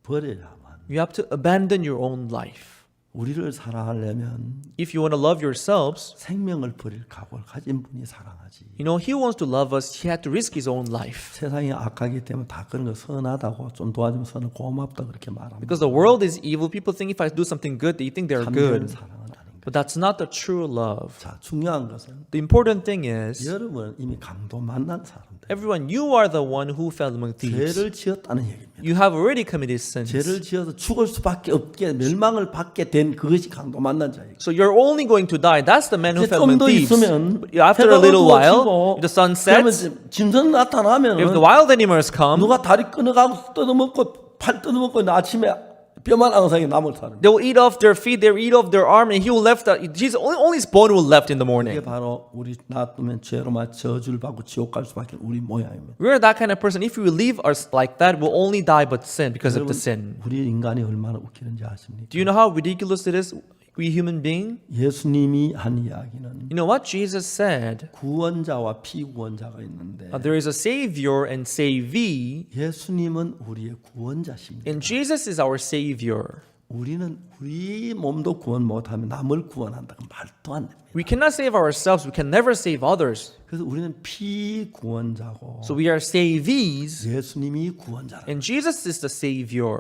버려야만. You have to abandon your own life. 우리를 사랑하려면 If you want to love yourselves, 생명을 버릴 각오를 가진 분이 사랑하지. he wants to love us. He had to risk his own life. 세상이 악하기 때문에 다 그런 거 선하다고 좀 도와주면 선을 고맙다 그렇게 말합니다. Because the world is evil, people think if I do something good, they think they're 참된 good. 사랑은 아닌 But that's not the true love. 자, 중요한 것은 The important thing is, 여러분은 이미 강도 만난 사람들. everyone, you are the one who fell among thieves. 죄를 지었다는 얘기입니다. You have already committed sins. 죄를 지어서 죽을 수밖에 없게 멸망을 받게 된 그것이 강도 만난 자예요. So you're only going to die. That's the man who fell among 좀더 thieves. 있으면 But after a little while, if the sun 그러면 sets, 짐승 나타나면 if the wild animals come, 누가 다리 끊어가고 뜯어먹고 팔 뜯어먹고 아침에 뼈만 앙상에 남을 사람. They will eat off their feet, they will eat off their arm, and he will left. Jesus only his bone will left in the 이게 morning. 바로 우리 놔두면 죄로만 저주를 받고 지옥 갈 수밖에 우리 모양입니다. We're that kind of person. If we leave us like that, we'll only die but sin because of the sin. 우리 인간이 얼마나 웃기는지 아십니까? Do you know how ridiculous it is, we human being? 예수님이 한 이야기는 You know what Jesus said? 구원자와 피구원자가 있는데 There is a savior and savee, 예수님은 우리의 구원자십니다. and Jesus is our savior. 우리는 우리 몸도 구원 못하면 남을 구원한다고 말도 안 됩니다. We cannot save ourselves. We can never save others. 그래서 우리는 피구원자고 So we are savees, 예수님이 구원자라. and Jesus is the savior.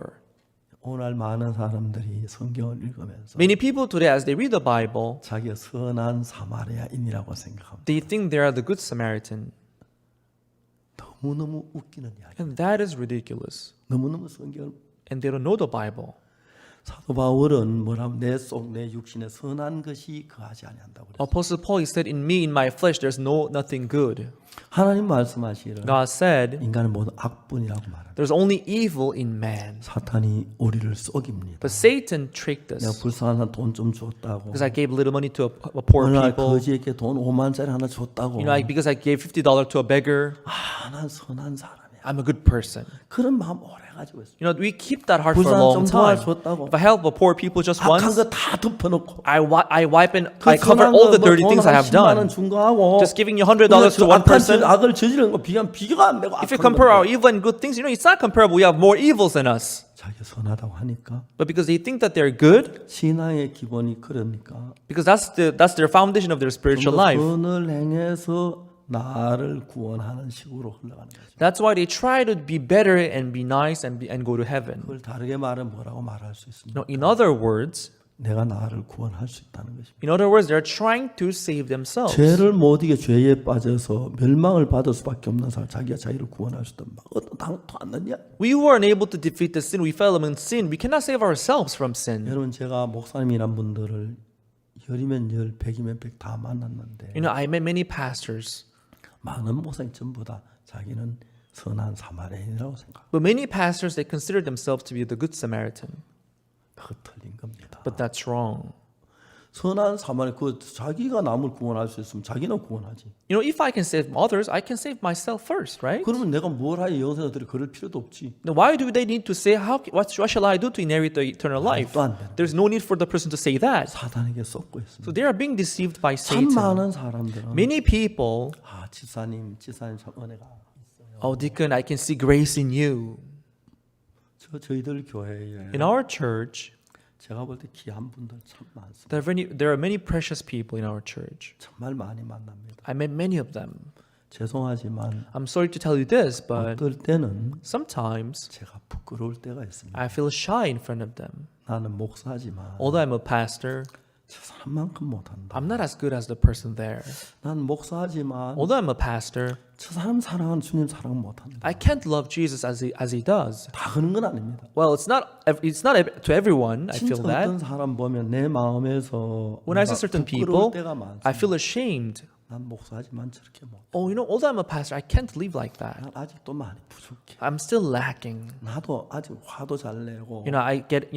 오늘 많은 사람들이 성경을 읽으면서 Many people today, as they read the Bible, 자기가 선한 사마리아인이라고 생각합니다. they think they are the good Samaritan. 너무너무 웃기는 이야기. And that is ridiculous. 너무너무 성경을 And they don't know the Bible. 사도 바울은 뭐라면 내 속 내 육신에 선한 것이 거하지 아니한다고 그랬어요. Apostle Paul, he said, in me, in my flesh, there's nothing good. 하나님 말씀하시기를 God said, 인간은 모두 악분이라고 말합니다. there's only evil in man. 사탄이 우리를 속입니다. But Satan tricked 내가 us. 불쌍한 사람 돈 좀 줬다고. Because I gave little money to a poor 어느 날 people. 거지에게 돈 5만짜리 하나 줬다고. Because I gave $50 to a beggar. 난 선한 사람이야. I'm a good person. 그런 마음 오래 가지고 있어요. We keep that heart for a 불쌍한 long 좀 time. 도와줬다고. If I help a poor people just 악한 once, 거 다 덮어놓고. I wipe and 그 I cover 선한 all the 거 dirty things I have 10만 원 done. 준 거하고 Just giving you $100 to one person. 악을 저지르는 거 비교가 안 되고 If you 악한 compare our 건데. evil and good things, it's not comparable. We have more evils than us. 자기가 선하다고 하니까 But because they think that they're good, 신앙의 기본이 그러니까 because that's their foundation of their spiritual 좀더 life. 선을 행해서 나를 구원하는 식으로 흘러가는 거죠. That's why they try to be better and be nice and go to heaven. 그걸 다르게 말하면 뭐라고 말할 수 있습니까? In other words, 내가 나를 구원할 수 있다는 것입니다. in other words, they're trying to save themselves. 죄를 못 이겨 죄에 빠져서 멸망을 받을 수밖에 없는 사람, 자기가 자기를 구원할 수 있다. 어떤 당도 안 났냐? We who are unable to defeat the sin, we fell among sin. We cannot save ourselves from sin. 여러분 제가 목사님이란 분들을 열이면 열, 백이면 백 다 만났는데 I met many pastors, 많은 목사님 전부 다 자기는 선한 사마리아인이라고 생각. but many pastors, they consider themselves to be the good Samaritan. 그거 틀린 겁니다. But that's wrong. 선한 사마리아 그 자기가 남을 구원할 수 있으면 자기는 구원하지. If I can save others, I can save myself first, right? 그러면 내가 뭘 하여 영생자들이 그럴 필요도 없지. Now, why do they need to say, what shall I do to inherit the eternal life? 말도 안 되는. There's no need for the person to say that. 사단에게 쏟고 있습니다. So they are being deceived by 참 Satan. 많은 사람들은 Many people, 지사님 참 은혜가 있어요. oh, Deacon, I can see grace in you. 저희들 교회에 In our church, 제가 볼 때 귀한 분들 참 많습니다. there are many precious people in our church. 정말 많이 만납니다. I met many of them. 죄송하지만 I'm sorry to tell you this, but 어떨 때는 sometimes 제가 부끄러울 때가 있습니다. I feel shy in front of them. 나는 목사지만 Although I'm a pastor, 저 사람만큼 못한다. I'm not as good as the person there. 난 목사지만 Although I'm a pastor, 저 사람 사랑하는 주님 사랑 못한다. I can't love Jesus as he does. 다 그런 건 아닙니다. Well, it's not to everyone. I 진짜 feel that. 어떤 사람 보면 내 마음에서 When I see 뭔가 certain 부끄러울 people, 때가 많습니다. I feel ashamed. 난 목사지만 저렇게 못. Oh, although I'm a pastor, I can't live like that. 난 아직도 많이 부족해. I'm still lacking. 나도 아직 화도 잘 내고 I get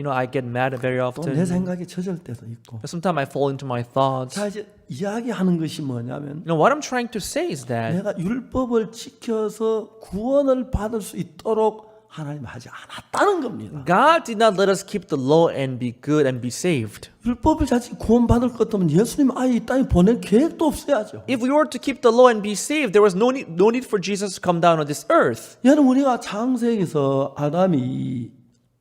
mad very 또 내 often. 생각이 젖을 때도 있고. Sometimes I fall into my thoughts. 자 이제 이야기하는 것이 뭐냐면 What I'm trying to say is that 내가 율법을 지켜서 구원을 받을 수 있도록 하나님 하지 않았다는 겁니다. God did not let us keep the law and be good and be saved. 율법을 자칫 구원받을 것 같으면 예수님 아예 이 땅에 보낼 계획도 없어야죠. If we were to keep the law and be saved, there was no need for Jesus to come down on this earth. 여러분 우리가 창세기에서 아담이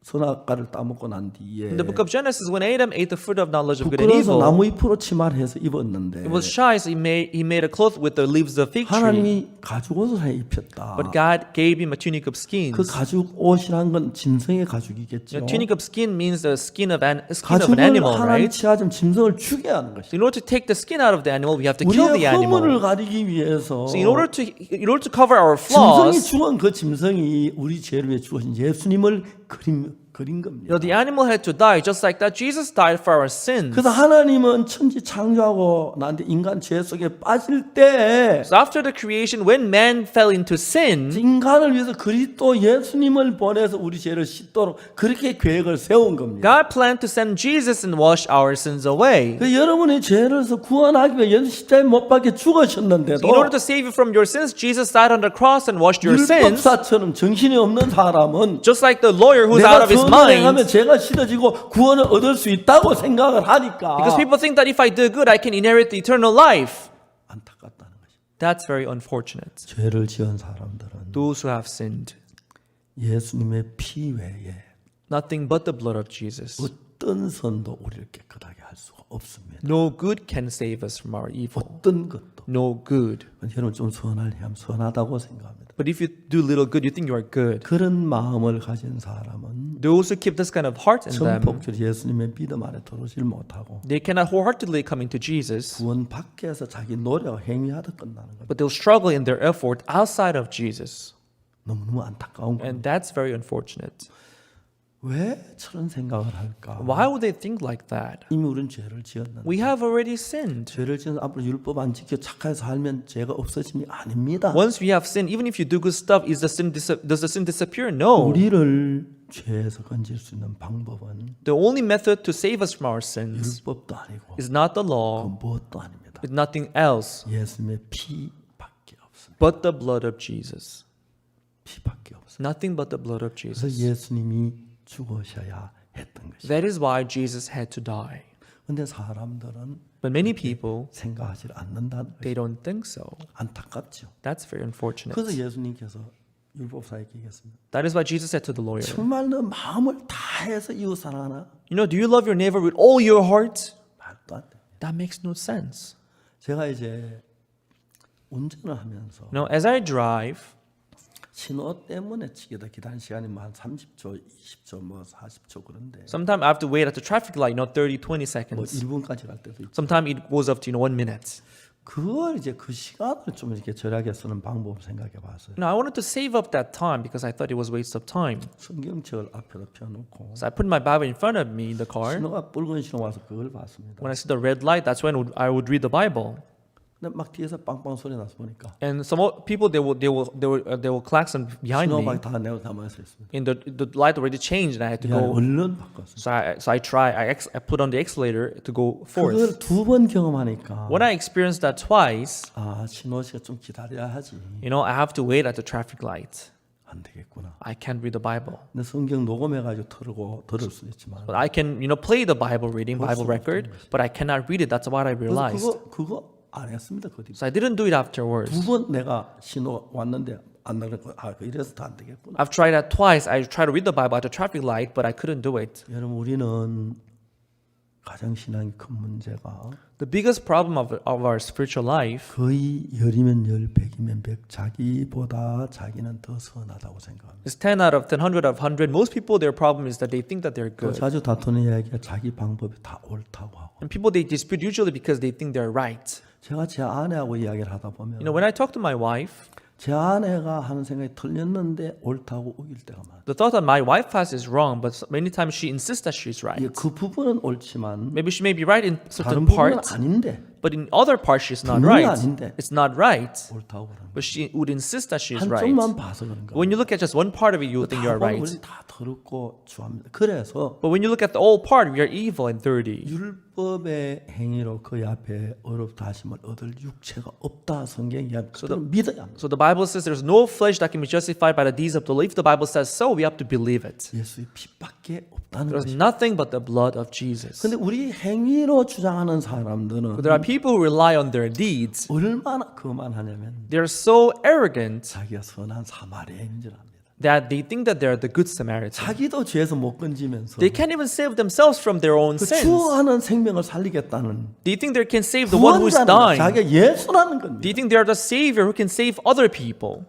선악과를 따먹고 난 뒤에 In the book of Genesis, when Adam ate the fruit of knowledge of good and 부끄러워서 evil, 나무 잎으로 치마를 해서 입었는데 he was shy, so he made a cloth with the leaves of fig tree. 하나님이 가죽 옷을 해 입혔다. But God gave him a tunic of skins. 그 가죽 옷이란 건 짐승의 가죽이겠죠. A tunic of skin means the skin of an 가죽을 animal, 하나님 right? 취하자면 짐승을 죽여야 하는 것이죠. So in order to take the skin out of the animal, we have to kill 우리의 the 허물을 animal. 가리기 위해서 So in order to cover our 짐승이 flaws, 죽은 그 짐승이 우리 죄를 위해 죽으신 예수님을 그린 You 겁니다. know, the animal had to die just like that. Jesus died for our sins. 그래서 하나님은 천지 창조하고 나한테 인간 죄 속에 빠질 때 So after the creation, when man fell into sin, 인간을 위해서 그리스도 예수님을 보내서 우리 죄를 씻도록 그렇게 계획을 세운 겁니다. God planned to send Jesus and wash our sins away. 그 여러분의 죄를서 구원하기 위해 예수 십자가에 못 박혀 죽으셨는데도 In order to save you from your sins, Jesus died on the cross and washed your sins. 율법사처럼 정신이 없는 사람은 Just like the lawyer who's out 내가 of his 선을 행하면 mind. 죄가 씻어지고 구원을 얻을 수 있다고 생각을 하니까 Because people think that if I do good, I can inherit the eternal life. 안타깝다는 것입니다. That's very unfortunate. 죄를 지은 사람들은 Those who have sinned, 예수님의 피 외에 nothing but the blood of Jesus. 어떤 선도 우리를 깨끗하게 할 수가 없습니다. No good can save us from our evil. 어떤 것도. No good. 여러분 좀 선을 하면 선하다고 생각합니다. But if you do little good, you think you are good. 그런 마음을 가진 사람은 Those who keep this kind of heart in them, 전폭적으로 예수님의 믿음 안에 들어오질 못하고 they cannot wholeheartedly come into Jesus, 구원 밖에서 자기 노력 행위하다 끝나는 겁니다. but they'll struggle in their effort outside of Jesus. 너무너무 안타까운 겁니다. And that's very unfortunate. 왜 저런 생각을 할까? Why would they think like that? 이미 우리는 죄를 지었는데 We have already sinned. 죄를 지어서 앞으로 율법 안 지켜 착하게 살면 죄가 없어짐이 아닙니다. Once we have sinned, even if you do good stuff, does the sin disappear? No. 우리를 죄에서 건질 수 있는 방법은 The only method to save us from our sins 율법도 아니고 is not the 그 law, 무엇도 아닙니다. it's nothing else 예수님의 피밖에 없습니다. but the blood of Jesus. 피밖에 없습니다. Nothing but the blood of 그래서 Jesus. 예수님이 죽으셔야 했던 것입니다. That is why Jesus had to die. 근데 사람들은 But many people, 생각하지 않는다는 것이 they don't think so. 안타깝죠. That's very unfortunate. 그래서 예수님께서 율법사에 얘기했습니다. That is why Jesus said to the lawyer, 정말 너 마음을 다해서 이웃 사랑하나? you know, do you love your neighbor with all your heart? 말도 안 돼. That makes no sense. 제가 이제 운전을 하면서 You know, as I drive, 신호 때문에 기다리는 시간이 한 30초, 20초, 뭐 40초 그런데 sometimes I have to wait at the traffic light, 30, 20 뭐 seconds. 1분까지 갈 때도 있죠. Sometimes it goes up to 1 minute. 그걸 이제 그 시간을 좀 이렇게 절약해 쓰는 방법을 생각해 봤어요. Now I wanted to save up that time because I thought it was waste of time. 성경책을 앞에다 펴놓고 So I put my Bible in front of me in the car. 신호가 붉은 신호 와서 그걸 봤습니다. When I see the red light, that's when I would read the Bible. 근데 막 뒤에서 빵빵 소리 나서 보니까 And some people they will klaxon behind me. 신호막 다 내고 가만히 서 있습니다. And the light already changed, and I had to 미안해, go. 얼른 바꿨습니다. So I put on the accelerator to go 그걸 forth. 두 번 경험하니까 When I experienced that twice, 아 신호시가 좀 기다려야 하지. you know, I have to wait at the traffic light. 안 되겠구나. I can't read the Bible. 근데 성경 녹음해가지고 들을 수 있지만 But I can, you know, play the Bible reading, Bible record, but I cannot read it. That's what I 그래서 realized. 그거 안 했습니다. 그 뒤. So I didn't do it afterwards. 두 번 내가 신호 왔는데 안 나가고 이래서 안 되겠구나. I've tried that twice. I tried to read the Bible at the traffic light, but I couldn't do it. 여러분 우리는 가정 신앙의 큰 문제가 The biggest problem of our spiritual life 거의 열이면 열, 백이면 백, 자기보다 자기는 더 선하다고 생각합니다. is 10 out of 10, 100 out of 100. Most people, their problem is that they think that they're 그 good. 자주 다투는 이야기가 자기 방법이 다 옳다고 하고 And people, they dispute usually because they think they're right. 제가 제 아내하고 이야기를 하다 보면 You know, when I talk to my wife, 제 아내가 하는 생각이 틀렸는데 옳다고 우길 때가 많아요. the thought that my wife has is wrong, but many times she insists that she's right. 예, 그 부분은 옳지만 Maybe she may be right in 다른 certain 부분은 parts, 아닌데 but in other parts she's not 분명히 right. 아닌데. It's not right, 옳다고 그러는 거예요. but she would insist that she is right. 한쪽만 봐서 그런 거예요. When you look at just one part of it, you will think you are right. 우리 다 더럽고 주합니다. 그래서 But when you look at the whole part, we are evil and dirty. 율법의 행위로 그 앞에 어렵다 하심을 얻을 육체가 없다 성경이 그들은 믿어야 합니다. So the Bible says there's no flesh that can be justified by the deeds of the law. If the Bible says so, we have to believe it. 예수의 피밖에 없다는 There's 것이. nothing but the blood of Jesus. 근데 우리 행위로 주장하는 사람들은 But there are people who rely on their deeds. 얼마나 그만하냐면 They're so arrogant 자기가 선한 사마리아인인 줄 압니다. that they think that they're the good Samaritan. 자기도 죄에서 못 건지면서 They can't even save themselves from their own 그 sins. 추구하는 생명을 살리겠다는 They think they can save the one who is 구원자는 dying. 자기가 예수라는 They 겁니다. think they are the savior who can save other people.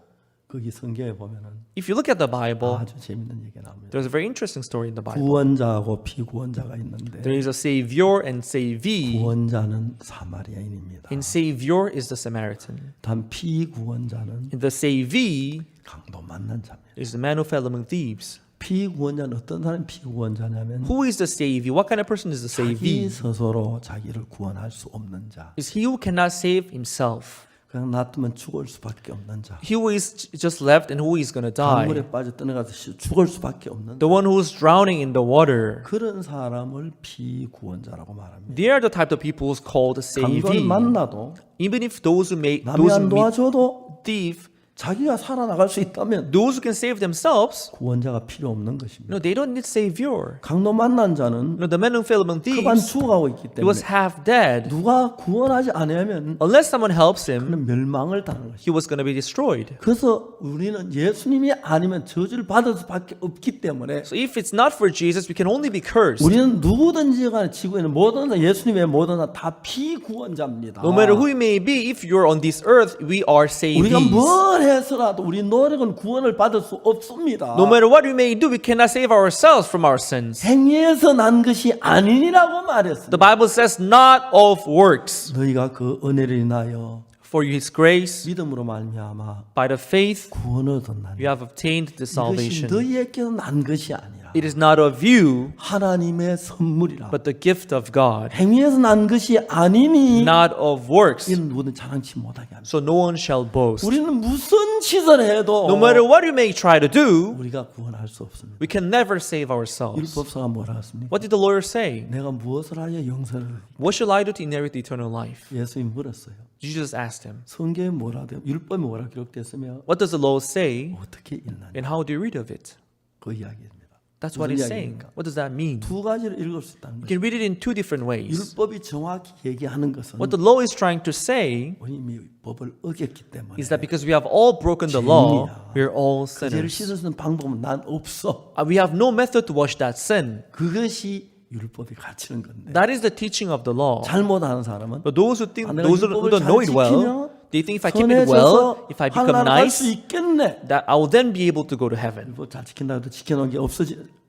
거기 성경에 보면은 If you look at the Bible, 아주 재밌는 얘기가 나옵니다. there's a very interesting story in the Bible. 구원자하고 피구원자가 있는데 There is a savior and savee, 구원자는 사마리아인입니다. and savior is the Samaritan. 단 피구원자는 And the savee 강도 만난 자입니다. is the man who fell among thieves. 피구원자는 어떤 사람이 피구원자냐면 Who is the saved? What kind of person is the 자기 saved? 스스로 자기를 구원할 수 없는 자. Is he who cannot save himself. 그냥 놔두면 죽을 수밖에 없는 자. He who is just left and who is going to die. 강물에 빠져 떠내가서 죽을 수밖에 없는 The one who is drowning in the water. 그런 사람을 피구원자라고 말합니다. They are the type of people who's called 강도를 saved. 만나도 Even if those who 남이 meet 안 도와줘도 thief, 자기가 살아나갈 수 있다면 those who can save themselves, 구원자가 필요 없는 것입니다. no, they don't need savior. 강도 만난 자는 No, the man who fell among 그만 thieves, 죽어가고 있기 he was 때문에 half dead. 누가 구원하지 않으면 Unless someone helps him, 그는 멸망을 당하는 것입니다. he was going to be destroyed. 그래서 우리는 예수님이 아니면 저주를 받을 수밖에 없기 때문에 So if it's not for Jesus, we can only be cursed. 우리는 누구든지 간에 지구에는 모든 사 예수님의 모든 사 다 피구원자입니다. No matter who you may be, if you're on this earth, we are 우리가 saved. 뭘 해서라도 우리 노력은 구원을 받을 수 없습니다. No matter what we may do, we cannot save ourselves from our sins. 행위에서 난 것이 아니니라고 말했습니다. The Bible says, not of works. 너희가 그 은혜를 인하여 For His grace, 믿음으로 말미암아 by the faith, 구원을 얻었나니 you have obtained the 이것이 salvation. 너희에게서 난 것이 아니라 It is not of you, but 하나님의 선물이라. the gift of God. 행위에서 난 것이 아니니 Not of works, 이는 누구든 자랑치 못하게 합니다. so no one shall boast. 우리는 무슨 짓을 해도 No matter what you may try to do, 우리가 구원할 수 없습니다. we can never save ourselves. 율법사가 뭐라 했습니까? What did the lawyer say? 내가 무엇을 하여 영생을 What shall I do to inherit eternal life? 예수님이 물었어요. Jesus asked him. 성경에 뭐라 돼요? 율법이 뭐라 기록됐으며 What does the law say, 어떻게 읽나니? and how do you read of it? 그 이야기입니다. That's what 무슨 he's saying. 이야기입니까? What does that mean? 두 가지를 읽을 수 있다는 You 거죠. can read it in two different ways. 율법이 정확히 얘기하는 것은 What the law is trying to say 우리 이미 법을 어겼기 때문에 is that because we have all broken the law, we are all 그 죄를 sinners. 씻어주는 방법은 난 없어. We have no method to wash that sin. 그것이 율법이 가르치는 건데 That is the teaching of the law. 잘못하는 사람은 But those who think, 내가 those who 율법을 don't know it 잘 well, 지키면 they think if I keep it well, if I become 하나님 갈수 nice, 있겠네. that I will then be able to go to heaven. 율법 잘 지킨다 해도 지켜놓은 게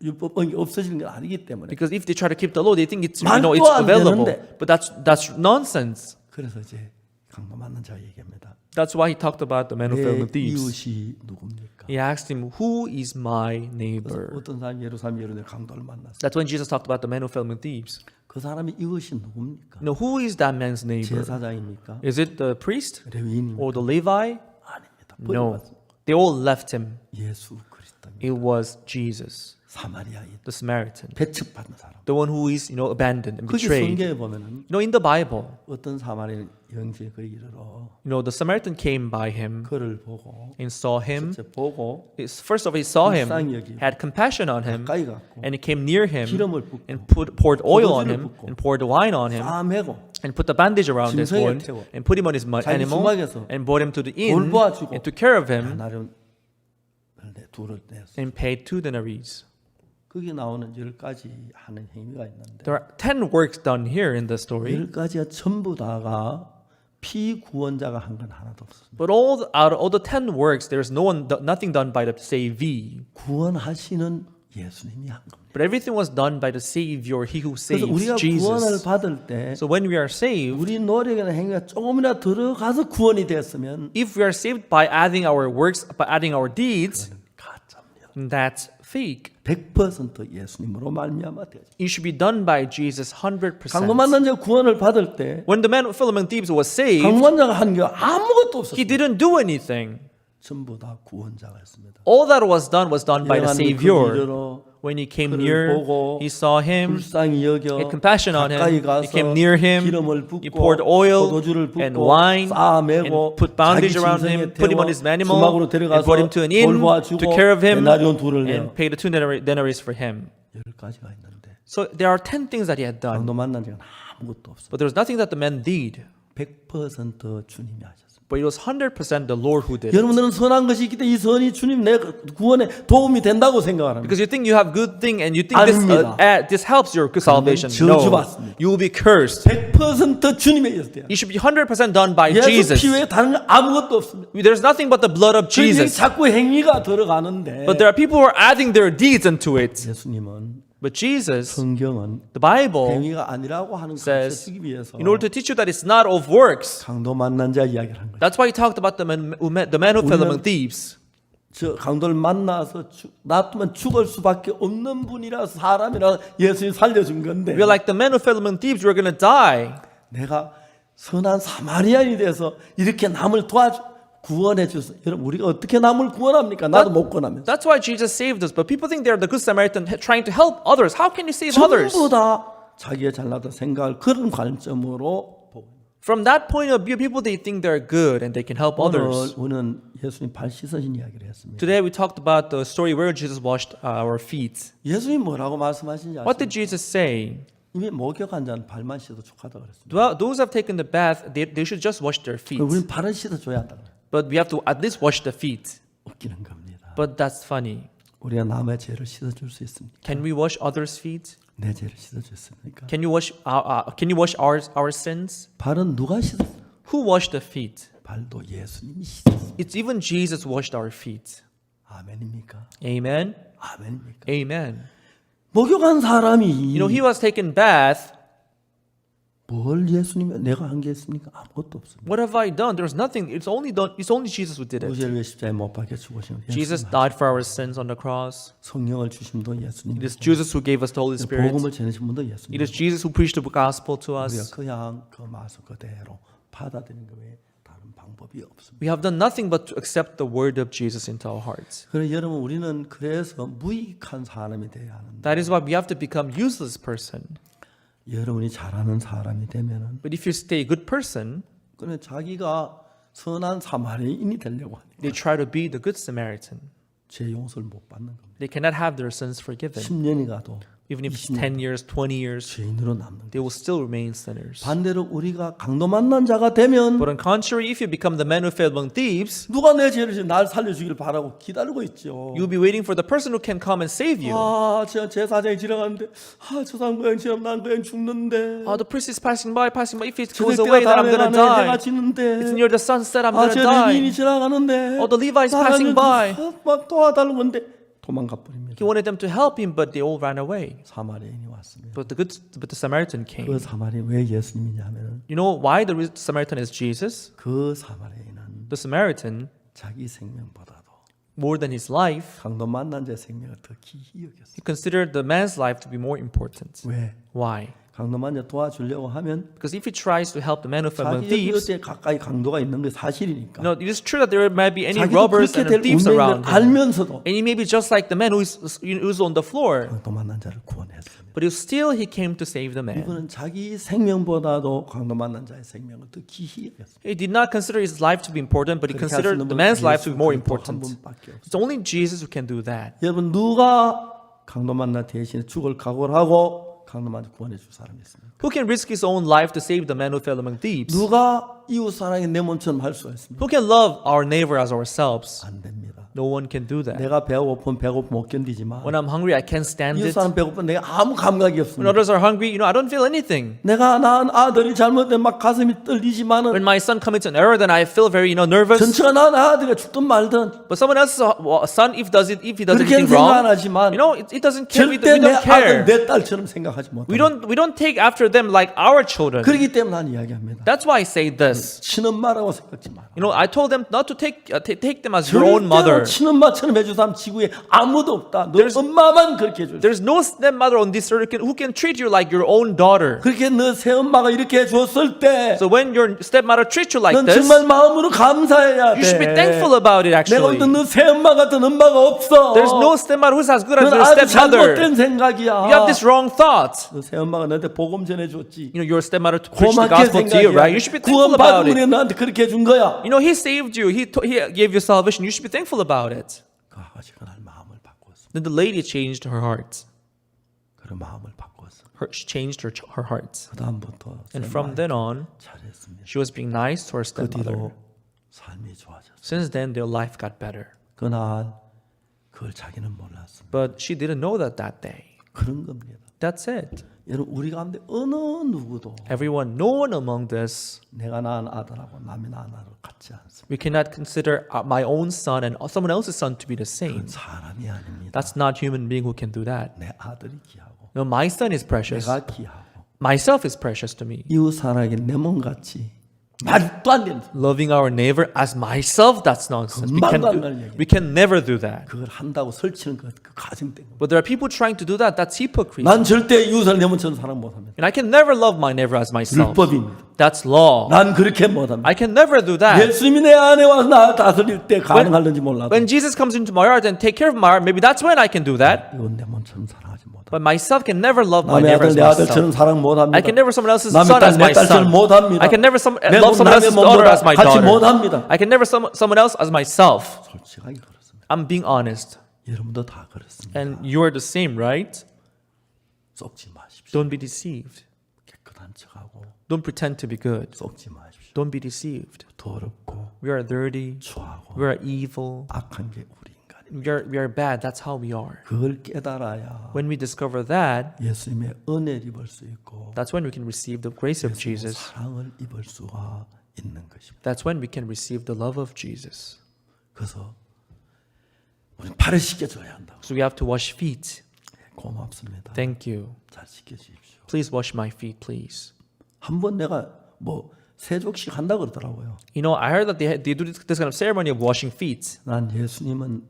율법 언이 없어지는 건 아니기 때문에 Because if they try to keep the law, they think it's it's 말도 안 available. 되는데. But that's nonsense. 그래서 이제 강도 만난 자 얘기합니다. That's why he talked about the man who fell 내 with thieves. 이웃이 누굽니까? He asked him, "Who is my neighbor?" 어떤 사람이 예루살렘 예루살렘 강도를 만났어. That's when Jesus talked about the man who fell with thieves. 그 사람이 이웃이 누굽니까? No, who is that man's neighbor? 제사장입니까? Is it the priest 레위인입니까? or the Levi? 아닙니다. No, 버림받은 they all left him. 예수 그리스도입니다. It was Jesus, 사마리아인 the Samaritan, 배척받는 사람. the one who is, abandoned and 그게 betrayed. 성경에 보면은 In the Bible, 어떤 사마리아 영지에 그 이르러 the Samaritan came by him 그를 보고 and saw him. 이제 보고 First of all, he saw him, 불쌍히 여기고 had compassion on him, 가까이 갔고 and he came near him 기름을 붓고 and poured oil on him 포도주를 붓고 and poured wine on him 싸매고 and put the bandage around his 짐승에 wound 태워 and put him on his 자기 animal 주막에서 and brought him to the inn 돌보아주고 and took care of him 나름 둘을 냈어. and paid 2 denaries. 거기 나오는 10가지 하는 행위가 있는데 There are 10 works done here in the story, 10가지가 전부 다가 피구원자가 한 건 하나도 없습니다. but out of all the 10 works, there's nothing done by the savee, 구원하시는 예수님이 한 겁니다. but everything was done by the Savior, He who 그래서 saves, 우리가 구원을 Jesus. 받을 때 So when we are saved, 우리 노력이나 행위가 조금이나 들어가서 구원이 됐으면 if we are saved by adding our works, by adding our deeds, 가짜입니다. that's fake. 100% 예수님으로 말미암아 되죠. It should be done by Jesus 100%. 강도 만난 자 구원을 받을 때 When the man who fell among thieves was saved, 강도자가 한 게 아무것도 없었어요. he didn't do anything. 전부 다 구원자가 했습니다. All that was done by the Savior. 이르러 When he came 그를 near, 보고 he saw him, 불쌍히 여겨 had compassion on him. 가까이 He 가서 came near him. 기름을 He 붓고 poured oil 포도주를 and 붓고 wine 싸매고 and put bandage 자기 around 짐승에 him, put him 태워 on his animal, 주막으로 and 데려가서 brought him to an inn, 돌보아주고 took care of him, 데나리온 둘을 내어 and paid the 2 denaries for him. 10가지가 있는데 So there are 10 things that he had done, 강도 만난 자는 아무것도 없어. but there was nothing that the man did. 100% 주님이 하셨습니다. But it was 100% the Lord who did it. 여러분들은 선한 것이 있기 때문에 이 선이 주님 내 구원에 도움이 된다고 생각합니다. Because you think you have good thing and you think 아닙니다. this helps your salvation. No, 저주받습니다. you will be cursed. 100% 주님의 예수돼요. It should be 100% done by 예수 Jesus. 피 외에 다른 거 아무것도 없습니다. There's nothing but the blood of 그러니 Jesus. 자꾸 행위가 들어가는데 But there are people who are adding their deeds into it. 예수님은 But Jesus, 성경은 the Bible, 행위가 아니라고 하는 것을 says, 쓰기 위해서 in order to teach you that it's not of works, 강도 만난 자 이야기를 한 거예요. that's why he talked about the man who fell among thieves. 저 강도를 만나서 놔두면 죽을 수밖에 없는 분이라서 사람이라 예수님이 살려준 건데 We're like the men who fell among thieves. We're going to die. 내가 선한 사마리아인이 돼서 이렇게 남을 구원해 주소. 여러분 우리가 어떻게 남을 구원합니까? 나도 못 구원하면서. That's why Jesus saved us. But people think they're the good Samaritan trying to help others. How can you save others? 전부 다 자기가 잘나다 생각을 그런 관점으로 보고. From that point of view, people they think they're good and they can help 오늘 others. 우리는 예수님 발 씻으신 이야기를 했습니다. Today we talked about the story where Jesus washed our feet. 예수님 뭐라고 말씀하신지 What 아십니까? did Jesus say? 이미 목욕한 자는 발만 씻어도 족하다고 그랬습니다. Those who have taken the bath, they should just wash their feet. 우리는 발을 씻어줘야 한다. But we have to at least wash the feet. 웃기는 겁니다. But that's funny. 우리가 남의 죄를 씻어줄 수 있습니까? Can we wash others' feet? 내 죄를 씻어줬습니까? Can you wash our sins? 발은 누가 씻었어요? Who washed the feet? 발도 예수님이 씻었어요. It's even Jesus washed our feet. 아멘입니까? Amen. 아멘입니까? Amen. 목욕한 사람이 You know, he was taken bath. 뭘 예수님이 내가 한 게 있습니까? 아무것도 없습니다. What have I done? There's nothing. It's only Jesus who did it. 우리를 왜 십자가에 못 박혀 죽으신 Jesus died for our sins on the cross. 성령을 주신 분도 예수님. It is Jesus who gave us the Holy Spirit. 복음을 전하신 분도 예수님. It is Jesus who preached the gospel to 우리가 us. 그냥 그 맛을 그대로 받아들이는 것 외에 다른 방법이 없습니다. We have done nothing but to accept the word of Jesus into our hearts. 그래서 여러분 우리는 그래서 무익한 사람이 돼야 하는데 That is why we have to become useless person. 여러분이 잘하는 사람이 되면은 But if you stay a good person, 그는 자기가 선한 사마리아인이 되려고 하니까 they try to be the good Samaritan. 죄 용서를 못 받는 겁니다. They cannot have their sins forgiven. 10년이 가도 Even if it's 10 years, 20 years, 죄인으로 남는 they will still remain sinners. 반대로 우리가 강도 만난 자가 되면 But on contrary, if you become the man who fell among thieves, 누가 내 죄를 지어 날 살려주기를 바라고 기다리고 있죠. you'll be waiting for the person who can come and save you. 제 사장이 지나가는데 저 사람 그냥 지나면 난 그냥 죽는데 Oh, the priest is passing by. If it 저 goes 늑대가 away, then I'm 다음에 gonna 가네 해가 die. 지는데 It's near the sunset, I'm 저 gonna 레위인이 die. 지나가는데 Oh, the Levi is passing by. 막 도와달라고 하는데 도망가 버립니다. He wanted them to help him, but they all ran away. 사마리아인이 왔습니다. But the Samaritan 그 came. 사마리아인 왜 예수님이냐면은 You know why the Samaritan is Jesus? 그 사마리아인은 The Samaritan, 자기 생명보다도 more than his life, 강도 만난 자의 생명을 더 귀히 여겼어요. he considered the man's life to be more important. 왜? Why? 강도 만져 도와주려고 하면 Because if he tries to help the man who fell among 자기 thieves, 옆에 가까이 강도가 있는 게 사실이니까. no, it is true that there might be any 자기도 robbers 그렇게 될 and thieves 운명을 around him. 알면서도 And he may be just like the man who's on the floor. 강도 만난 자를 구원했습니다. But still he came to save the man. 이분은 자기 생명보다도 강도 만난 자의 생명을 더 귀히 여겼습니다. He did not consider his life to be important, but he 그렇게 할 수 considered 있는 the 분은 man's life to 예수 be more 그리스도 한 important. 분밖에 없어요. It's only Jesus who can do that. 여러분 누가 강도 만나 대신에 죽을 각오를 하고 강도 만나 구원해 줄 사람이 있습니까? Who can risk his own life to save the man who fell among thieves? 누가 이웃 사랑이 내 몸처럼 할 수가 있습니까? Who can love our neighbor as ourselves? 안 됩니다. No one can do that. 내가 배고픈 못 견디지만 When I'm hungry, I can't stand 이웃 it. 사람 배고픈 내가 아무 감각이 When 없습니다. others are hungry, I don't feel anything. 내가 낳은 아들이 잘못된 막 가슴이 떨리지만은 When my son commits an error, then I feel very, nervous. 전처가 낳은 아들이 죽든 말든 But someone else's son, if he does 그렇게 anything 생각 안 wrong, 하지만 it doesn't care. We 절대 내 don't 아들 care. 내 딸처럼 생각하지 못합니다. We don't take after them like our children. 그렇기 때문에 난 이야기합니다. That's why I say this. 친엄마라고 생각지 마라. I told them not to take them as your own mother. 절대로 친엄마처럼 해줄 사람 지구에 아무도 없다. 너 엄마만 그렇게 해줄 수 있어. There's no stepmother on this earth who can treat you like your own daughter. 그렇게 너 새엄마가 이렇게 해줬을 때 So when your stepmother treats you like 넌 this, 정말 마음으로 감사해야 돼. you should be thankful about it. 내가 Actually, 볼때 너 새엄마 같은 엄마가 없어. there's no stepmother who's as good as 넌 your 아주 stepmother. 잘못된 생각이야. You have this wrong thought. 너 새엄마가 너한테 복음 전해줬지. Your stepmother preached the 고맙게 gospel to you, right? You should be thankful about 구원받은 it. 분이 너한테 그렇게 해준 거야. He saved you. He gave you salvation. You should be thankful about it. 그 아가씨가 날 마음을 바꿨어. Then the lady changed her heart. 그런 마음을 바꿨어. She changed her heart. 그 다음부터 And from then on, 잘했습니다. she was being nice to her 그 뒤로 stepmother. 삶이 좋아졌어. Since then, their life got better. 그날 그걸 자기는 몰랐습니다. But she didn't know that day. 그런 겁니다. That's it. 여러분 우리 가운데 어느 누구도 Everyone, no one among us, 내가 낳은 아들하고 남이 낳은 아들 같지 않습니다. we cannot consider my own son and someone else's son to be the same. 사람이 아닙니다. That's not human being who can do that. 내 아들이 귀하고 No, my son is precious. 내가 귀하고 Myself is precious to me. 이웃 사랑에게 내 몸같이 말도 안 되는 소리. Loving our neighbor as myself, that's nonsense. We can never do that. 그걸 한다고 설치는 그 가정된 거. But there are people trying to do that. That's hypocrisy. 난 절대 이웃을 내 몸처럼 사랑 못합니다. And I can never love my neighbor as myself. 율법입니다. That's law. 난 그렇게 못합니다. I can never do that. 예수님이 내 안에 와서 나 다스릴 때 가능할는지 몰라도 When Jesus comes into my heart and take care of my heart, maybe that's when I can do that. 이건 내 몸처럼 사랑하지 못합니다. But myself can never love my 남의 neighbor 아들 as 내 아들처럼 myself. 사랑 못합니다. I can never someone else's 남의 son 딸 as 내 my 딸처럼 son. 못합니다. I can never 내 love someone 남의 else's daughter as my 같이 daughter. 못합니다. I can never someone else as myself. 솔직하게 그렇습니다. I'm being honest. 여러분도 다 그렇습니다. And you are the same, right? 썩지 마십시오. Don't be deceived. 깨끗한 척하고 Don't pretend to be good. 썩지 마십시오. Don't be deceived. 더럽고 We are dirty. 추하고 We are evil. 악한 게 우리 인간입니다. We are bad. That's how we are. 그걸 깨달아야 When we discover that, 예수님의 은혜를 입을 수 있고 that's when we can receive the grace of 예수님의 Jesus. 사랑을 입을 수가 있는 것입니다. That's when we can receive the love of Jesus. 그래서 우리는 발을 씻겨줘야 한다고. So we have to wash feet. 고맙습니다. Thank you. 잘 씻겨주십시오. Please wash my feet, please. 한 번 내가 뭐 세족씩 한다 그러더라고요. You know, I heard that they do this kind of ceremony of washing feet. 난 예수님은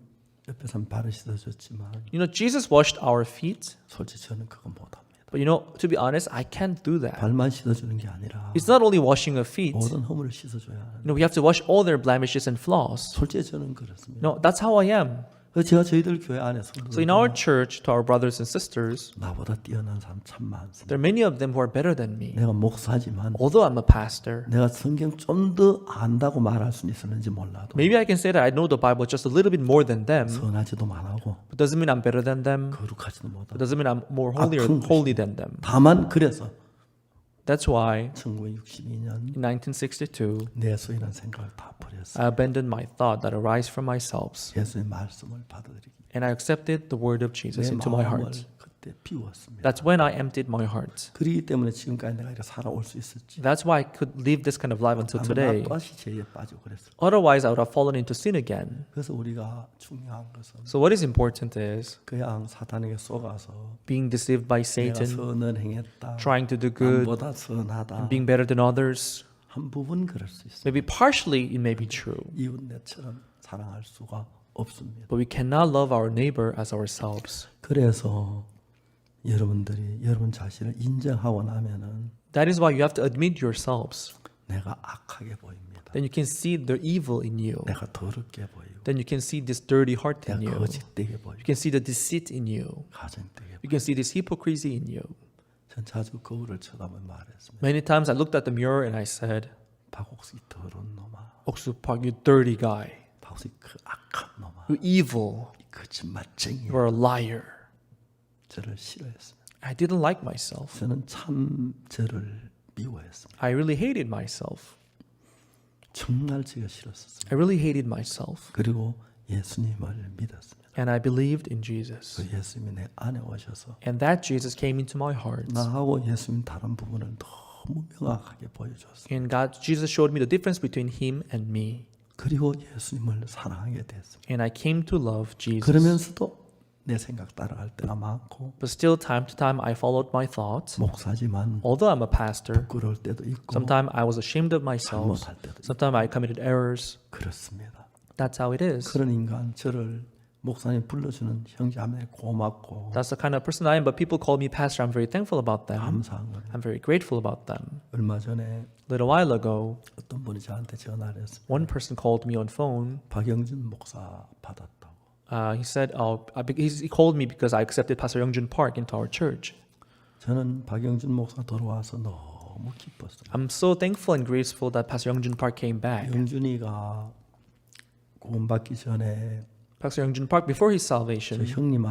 옆에서 발을 씻어줬지만 You know, Jesus washed our feet. 솔직히 저는 그거 못합니다. But you know, to be honest, I can't do that. 발만 씻어주는 게 아니라 It's not only washing of feet. 모든 허물을 씻어줘야 하는. You know, we have to wash all their blemishes and flaws. 솔직히 저는 그렇습니다. No, that's how I am. 그래서 제가 저희들 교회 안에서 So in our church, to our brothers and sisters, 나보다 뛰어난 사람 참 많습니다. there are many of them who are better than me. 내가 목사지만 Although I'm a pastor, 내가 성경 좀 더 안다고 말할 수 있었는지 몰라도 maybe I can say that I know the Bible just a little bit more than them. 선하지도 못하고 But doesn't mean I'm better than them. 거룩하지도 It 못하고 doesn't mean I'm more holy or 악한 holy than them. 다만 그래서 That's why 1962년 in 1962, 내 소이라는 생각을 다 버렸어요. I abandoned my thought that arise from myself, 예수의 말씀을 받아들이기 and I accepted the word of Jesus 내 into my 마음을 heart. 그때 비웠습니다. That's when I emptied my heart. 그렇기 때문에 지금까지 내가 이렇게 살아올 수 있었지. That's why I could live this kind of life until today. 나 또다시 죄에 빠지고 그랬어. Otherwise, I would have fallen into sin again. 그래서 우리가 중요한 것은 So what is important is 그냥 사탄에게 속아서 being deceived by 내가 Satan, 선을 행했다. trying to do good, 남보다 선하다. being better than others. 한 부분 그럴 수 있어요. Maybe partially it may be true, 이웃 내처럼 사랑할 수가 없습니다. but we cannot love our neighbor as ourselves. 그래서 여러분들이 여러분 자신을 인정하고 나면은 That is why you have to admit yourselves. 내가 악하게 보입니다. Then you can see the evil in you. 내가 더럽게 보이고 Then you can see this dirty heart in 내가 you. 거짓되게 보이고 You can see the deceit in you. 가정되게 You can see this hypocrisy in you. 전 자주 거울을 쳐다보며 말했습니다. Many times I looked at the mirror and I said, 박옥수 더러운 놈아. Oksu Park, you dirty guy. 박옥수 그 악한 놈아. You evil. 거짓말쟁이. You are a liar. 저를 싫어했습니다. I didn't like myself. 저는 참 저를 미워했습니다. I really hated myself. 정말 제가 싫었었습니다. I really hated myself. 그리고 예수님을 믿었습니다. And I believed in Jesus. 그 예수님이 내 안에 오셔서 And that Jesus came into my heart. 나하고 예수님 다른 부분을 너무 명확하게 보여줬습니다. And Jesus showed me the difference between him and me. 그리고 예수님을 사랑하게 됐습니다. And I came to love Jesus. 그러면서도 내 생각 따라갈 때가 많고 But still, time to time, I followed my thoughts. 목사지만 Although I'm a pastor, 부끄러울 때도 있고 sometimes I was ashamed of myself. 잘못할 때도 있고 Sometimes I committed errors. 그렇습니다. That's how it is. 그런 인간 저를 목사님 불러주는 형제자매 고맙고 That's the kind of person I am. But people call me pastor. I'm very thankful about them. 감사한 거예요. I'm very grateful about them. 얼마 전에 A little while ago, 어떤 분이 저한테 전화를 했습니다. one person called me on phone. 박영준 목사 받았다고. He said, he called me because I accepted Pastor Youngjun Park into our church. 저는 박영준 목사 돌아와서 너무 기뻤어요. I'm so thankful and grateful that Pastor Youngjun Park came back. 영준이가 구원받기 전에 Pastor Youngjun Park, before his 저 salvation, 형님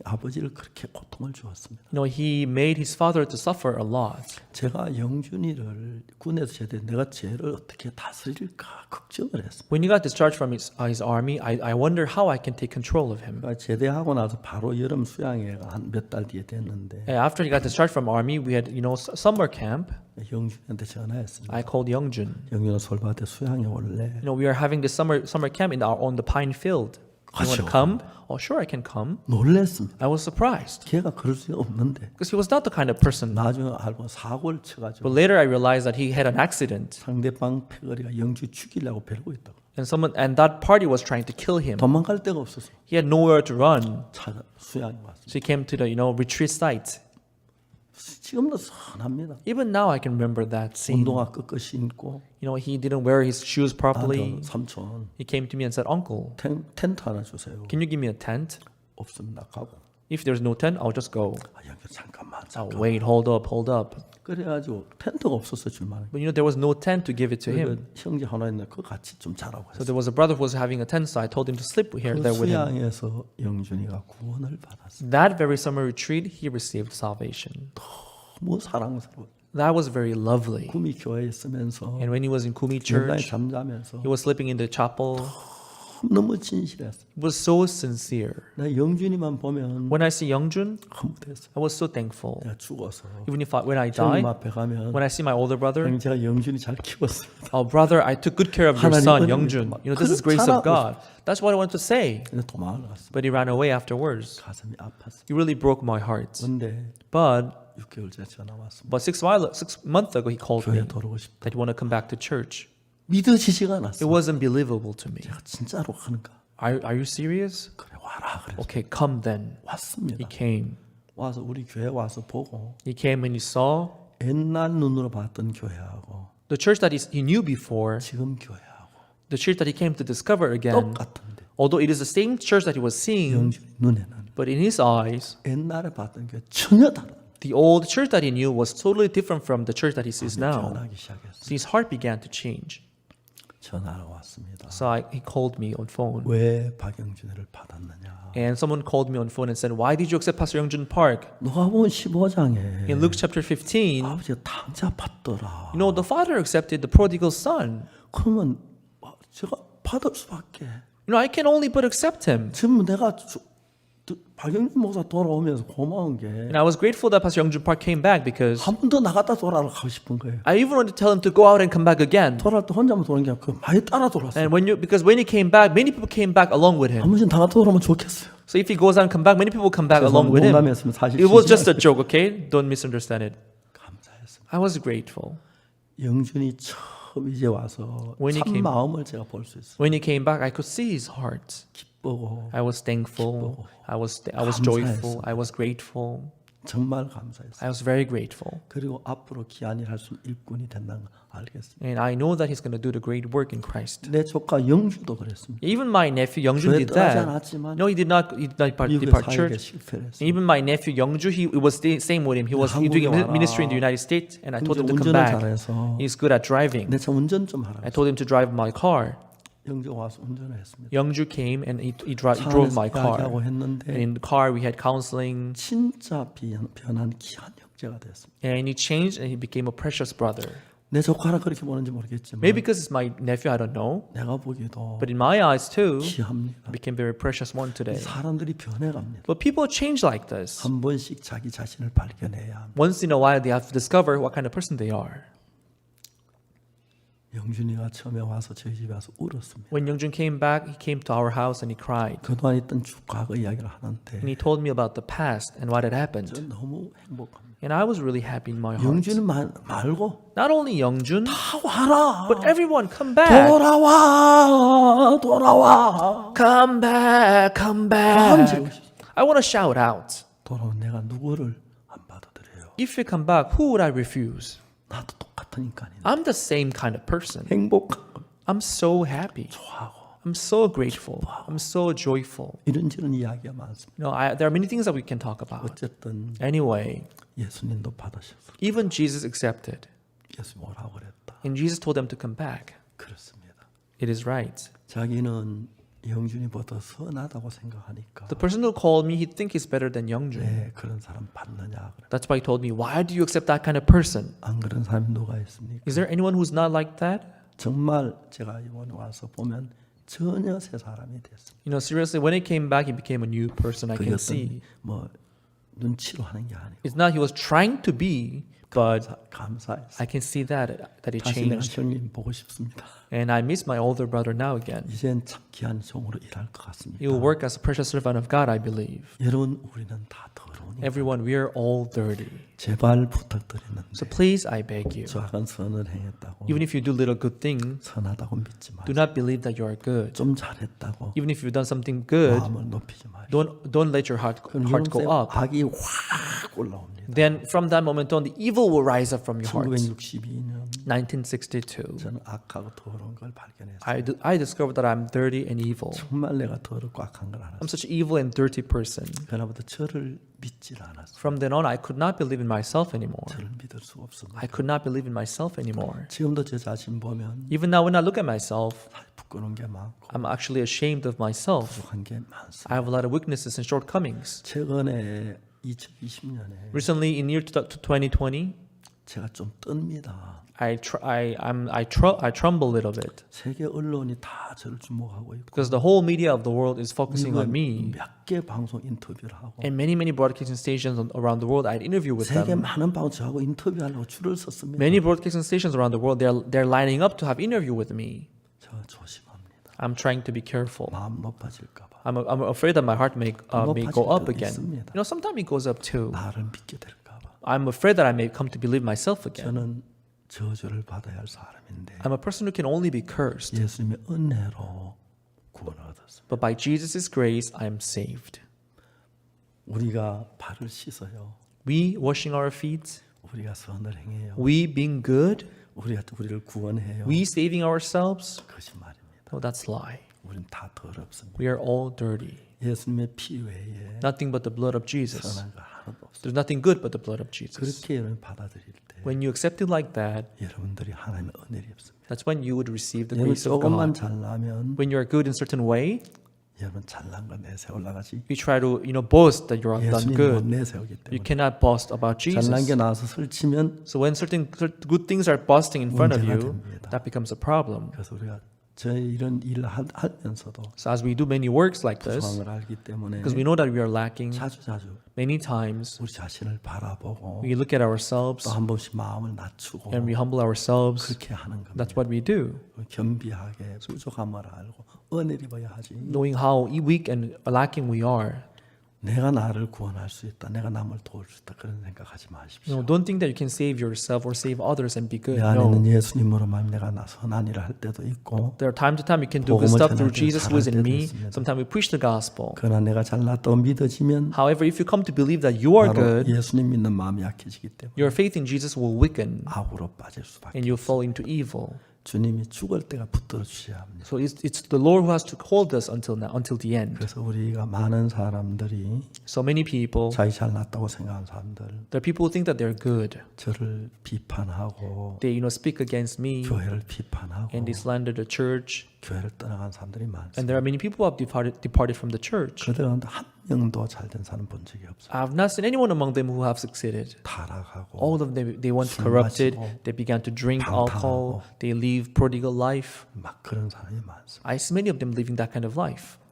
아버지를 그렇게 고통을 주었습니다. you know, he made his father to suffer a lot. 제가 영준이를 군에서 제대 내가 쟤를 어떻게 다스릴까 걱정을 했습니다. When he got discharged from his army, I wonder how I can take control of him. 그러니까 제대하고 나서 바로 여름 수양회가 한 몇 달 뒤에 됐는데 After he got discharged from army, we had, summer camp. 영준이한테 전화했습니다. I called Youngjun. 영준아 솔밭에 수양회 올래? We are having this summer camp on the pine field. You want to come? Oh, sure, I can come. 놀랬습니다. I was surprised 걔가 그럴 수가 없는데 because he was not the kind of person. 나중에 알고 사고를 쳐가지고 But later I realized that he had an accident 상대방 패거리가 영주 죽이려고 벼르고 있다고. and that party was trying to kill him. 도망갈 데가 없어서 He had nowhere to run. 찾아 수양이 왔습니다. So he came to the retreat site. 지금도 선합니다. Even now I can remember that scene. 운동화 끄끄 신고 He didn't wear his shoes properly. 아들 삼촌 He came to me and said, "Uncle, 텐트 하나 주세요. can you give me a tent? 없습니다. 가고 If there's no tent, I'll just go." 여기 잠깐만. Oh, wait, hold up. 그래가지고 텐트가 없어서 줄만. But there was no tent to give it to him. 형제 하나 있는데 그 같이 좀 자라고 So 했어요. there was a brother who was having a tent, so I told him to sleep here 그 there with him. 수양에서 영준이가 구원을 받았어요. That very summer retreat, he received salvation. 너무 사랑스러워. That was very lovely. 구미 교회에 있으면서 And when he was in Kumi 연단에 Church, 잠자면서 he was sleeping in the chapel. 너무 진실했어. He was so sincere. 나 영준이만 보면 When I see Youngjun, 허무했어. I was so thankful. 내가 죽어서 Even when I 형님 die, 앞에 가면 when I see my older brother, 형님 제가 영준이 잘 키웠습니다. "Oh, brother, I took good care of your 하나님 son, 은혜입니다. Youngjun. This is grace of God." That's what I wanted to say. 근데 도망을 갔습니다. But he ran away afterwards. 가슴이 아팠어. He really broke my heart. 근데 But 6개월 전에 전화 왔습니다. 6 months ago, he called me 교회 돌아오고 싶다. that he wanted to come back to church. 믿어지지가 It 않았어. wasn't believable to me. 제가 진짜로 하는가? Are you serious? 그래 와라 그래. Okay, come then. 왔습니다. He came. 와서 우리 교회 와서 보고 He came and he saw 옛날 눈으로 봤던 교회하고 the church that he knew before, 지금 교회하고 the church that he came to discover again. 똑같은데 Although it is the same church that he was seeing, 영준이 눈에는 but in his eyes, 옛날에 봤던 교회 전혀 다르다. the old church that he knew was totally different from the church that he sees now. 변하기 시작했어. So his heart began to change. 전화가 왔습니다. So he called me on phone. 왜 박영준을 받았느냐? And someone called me on phone and said, "Why did you accept Pastor Youngjun Park?" 누가복음 15장에 In Luke chapter 15, 아버지가 탕자 받더라. the father accepted the prodigal son. 그러면 제가 받을 수밖에. I can only but accept him. 지금 내가 박영준 목사 돌아오면서 고마운 게 And I was grateful that Pastor Youngjun Park came back because 한 번 더 나갔다 돌아가고 싶은 거예요. I even wanted to tell him to go out and come back again. 돌아올 때 혼자만 도는 게 아니고 많이 따라 돌았어요. And because when he came back, many people came back along with him. 한 번씩 다 같이 돌아오면 좋겠어요. So if he goes out and come back, many people come back along with him. 농담이었으면 사실 It was just a joke, okay? Don't misunderstand it. 감사했습니다. I was grateful. 영준이 처음 이제 와서 When he 참 came- 마음을 제가 볼 수 있어요. When he came back, I could see his heart. 기쁘고 I was thankful. I was 감사했어. joyful. I was grateful. 정말 감사했어요. I was very grateful. 그리고 앞으로 귀한 일 할 수 일꾼이 된다는 걸 알겠습니다. And I know that he's going to do the great work in Christ. 내 조카 영주도 그랬습니다. Even my nephew Youngjun 교회 did 떠나지 that. 않았지만 No, he did not depart 미국의 사역에 church. 실패를 했어요. Even my nephew Youngju, it was the same with him. He was 한국에 doing 와라. ministry in the United States, and I told him to come 운전을 back. 잘해서 He's good at driving. 내 차 운전 좀 하라고. I told him to drive my car. 영주 와서 운전을 했습니다. Youngju came and he 차 drove 안에서 my 이야기하고 car. 했는데 And in the car, we had counseling, 진짜 변한 귀한 형제가 됐습니다. and he changed and he became a precious brother. 내 조카라 그렇게 보는지 모르겠지만 Maybe because it's my nephew, I don't know. 내가 보기에도 But in my eyes too, 귀합니다. he became very precious one today. 사람들이 변해갑니다. But people change like this. 한 번씩 자기 자신을 발견해야 합니다. Once in a while, they have to discover what kind of person they are. 영준이가 처음에 와서 저희 집에 와서 울었습니다. When Youngjun came back, he came to our house and he cried. 그동안 있던 과거 이야기를 하는데 And he told me about the past and what had 저 happened. 너무 행복합니다. And I was really happy in my heart. 영준이 말고 Not only Youngjun, 다 와라. but everyone come back. 돌아와 돌아와. Come back, come back. I want to shout out. 돌아온 내가 누구를 안 받아들여요. If you come back, who would I refuse? 나도 똑같은 인간이네. I'm the same kind of person. 행복한 거 I'm so happy. 좋아하고 I'm so grateful. I'm so joyful. 이런저런 이야기가 많습니다. There are many things that we can talk about. 어쨌든 Anyway, 예수님도 받으셨어. even Jesus accepted. 예수 뭐라고 그랬다. And Jesus told them to come back. 그렇습니다. It is right. 자기는 영준이보다 선하다고 생각하니까 The person who called me, he'd think he's better than Youngjun. 왜 그런 사람 받느냐 그래. That's why he told me, why do you accept that kind of person? 안 그런 사람이 누가 있습니까? Is there anyone who's not like that? 정말 제가 이번에 와서 보면 전혀 새 사람이 됐습니다. Seriously, when he came back, he became a new person. I 그게 can 어떤 see. 뭐 눈치로 하는 게 아니고 It's not he was trying to be, But 감사해서 I can see that he 다시 내가 changed. 형님 보고 싶습니다. And I miss my older brother now again. 이젠 참 귀한 종으로 일할 것 같습니다. He will work as a precious servant of God, I believe. 여러분 우리는 다 더러우니 Everyone, we are all dirty. 제발 부탁드리는데 So please, I beg you, 작은 선을 행했다고 even if you do little good things, 선하다고 믿지 do 마세요. not believe that you are good. 좀 잘했다고 Even if you've done something good, 마음을 높이지 마세요. don't let your heart go up. 악이 확 올라옵니다. Then from that moment on, the evil will rise up from your heart. 1962년 1962. 저는 악하고 더러운 걸 발견했어요. I discovered that I'm dirty and evil. 정말 내가 더럽고 악한 걸 알았어요. I'm such an evil and dirty person. 그날부터 저를 믿질 않았어요. From then on, I could not believe in myself anymore. 저를 믿을 수가 없습니다. I could not believe in myself anymore. 지금도 제 자신 보면 Even now, when I look at myself, 부끄러운 게 많고 I'm actually ashamed of myself. 부족한 게 많습니다. I have a lot of weaknesses and shortcomings. 최근에 2020년에 Recently, in year 2020, 제가 좀 뜹니다. I tremble a little bit 세계 언론이 다 저를 주목하고 있고 because the whole media of the world is focusing on me. 몇 개 방송 인터뷰를 하고 And many broadcasting stations around the world, I'd interview with 세계 them. 많은 방송하고 인터뷰하려고 줄을 섰습니다. Many broadcasting stations around the world, they're lining up to have interview with me. 저 조심합니다. I'm trying to be careful. 마음 높아질까 봐. I'm afraid that my heart may go up again. 있습니다. You know, sometimes it goes up too. 나를 믿게 될까 봐. I'm afraid that I may come to believe myself again. 저는 저주를 받아야 할 사람인데 I'm a person who can only be cursed. 예수님의 은혜로 구원을 얻었습니다. But by Jesus' grace, I am saved. 우리가 발을 씻어요. We washing our feet, 우리가 선을 행해요. we being good, 우리가 우리를 구원해요. we saving ourselves. 거짓말입니다. No, that's lie. 우린 다 더럽습니다. We are all dirty. 예수님의 피 외에 Nothing but the blood of Jesus. 선한 거 하나도 없어요. There's nothing good but the blood of Jesus. 그렇게 여러분 받아들일 때 When you accept it like that, 여러분들이 하나님의 은혜를 입습니다. that's when you would receive the 여러분 grace of 조금만 God. 잘나면 When you are good in a certain way, 여러분 잘난 거 내세 올라가지. you try to boast that you're done 예수님 못 good. 내세우기 You 때문에 cannot boast about 잘난 Jesus. 게 나와서 설치면 So when certain good things are boasting in front of 문제가 you, 됩니다. that becomes a problem. 그래서 우리가 저희 이런 일을 하면서도 So as we do many works like this, 부족한 걸 알기 때문에 because we know that we are lacking, 자주 many times 우리 자신을 바라보고 we look at ourselves 또 한 번씩 마음을 낮추고 and we humble ourselves. 그렇게 하는 겁니다. That's what we do. 겸비하게 부족함을 알고 은혜를 입어야 하지. Knowing how weak and lacking we are. 내가 나를 구원할 수 있다. 내가 남을 도울 수 있다. 그런 생각하지 마십시오. No, don't think that you can save yourself or save others and be good. 내 안에는 No. 예수님으로 말 내가 나 선한 일을 할 때도 있고 There are time to time you can do good 복음을 stuff through 전할 때 Jesus who is 잘할 in 때도 me. 있습니다. Sometimes we preach the gospel. 그러나 내가 잘났다고 믿어지면 However, if you come to believe that you are 바로 good, 예수님 믿는 마음이 약해지기 때문에 your faith in Jesus will weaken 악으로 빠질 수밖에. and you'll fall into evil. 주님이 죽을 때가 붙들어 주셔야 합니다. So it's the Lord who has to hold us until now, until the end. 그래서 우리가 많은 사람들이 So many people, 자기 잘났다고 생각하는 사람들 there are people who think that they're good. 저를 비판하고 They speak against me 교회를 비판하고 and they slander the church. 교회를 떠나간 사람들이 많습니다. And there are many people who have departed from the church. 그들 가운데 한 명도 잘된 사람 본 적이 없어요. I have not seen anyone among them who have succeeded. 타락하고 All of them, they went 술 corrupted. 마시고, They began to drink 방탕하고. alcohol. They live prodigal life. 막 그런 사람이 많습니다. I see many of them living that kind of life.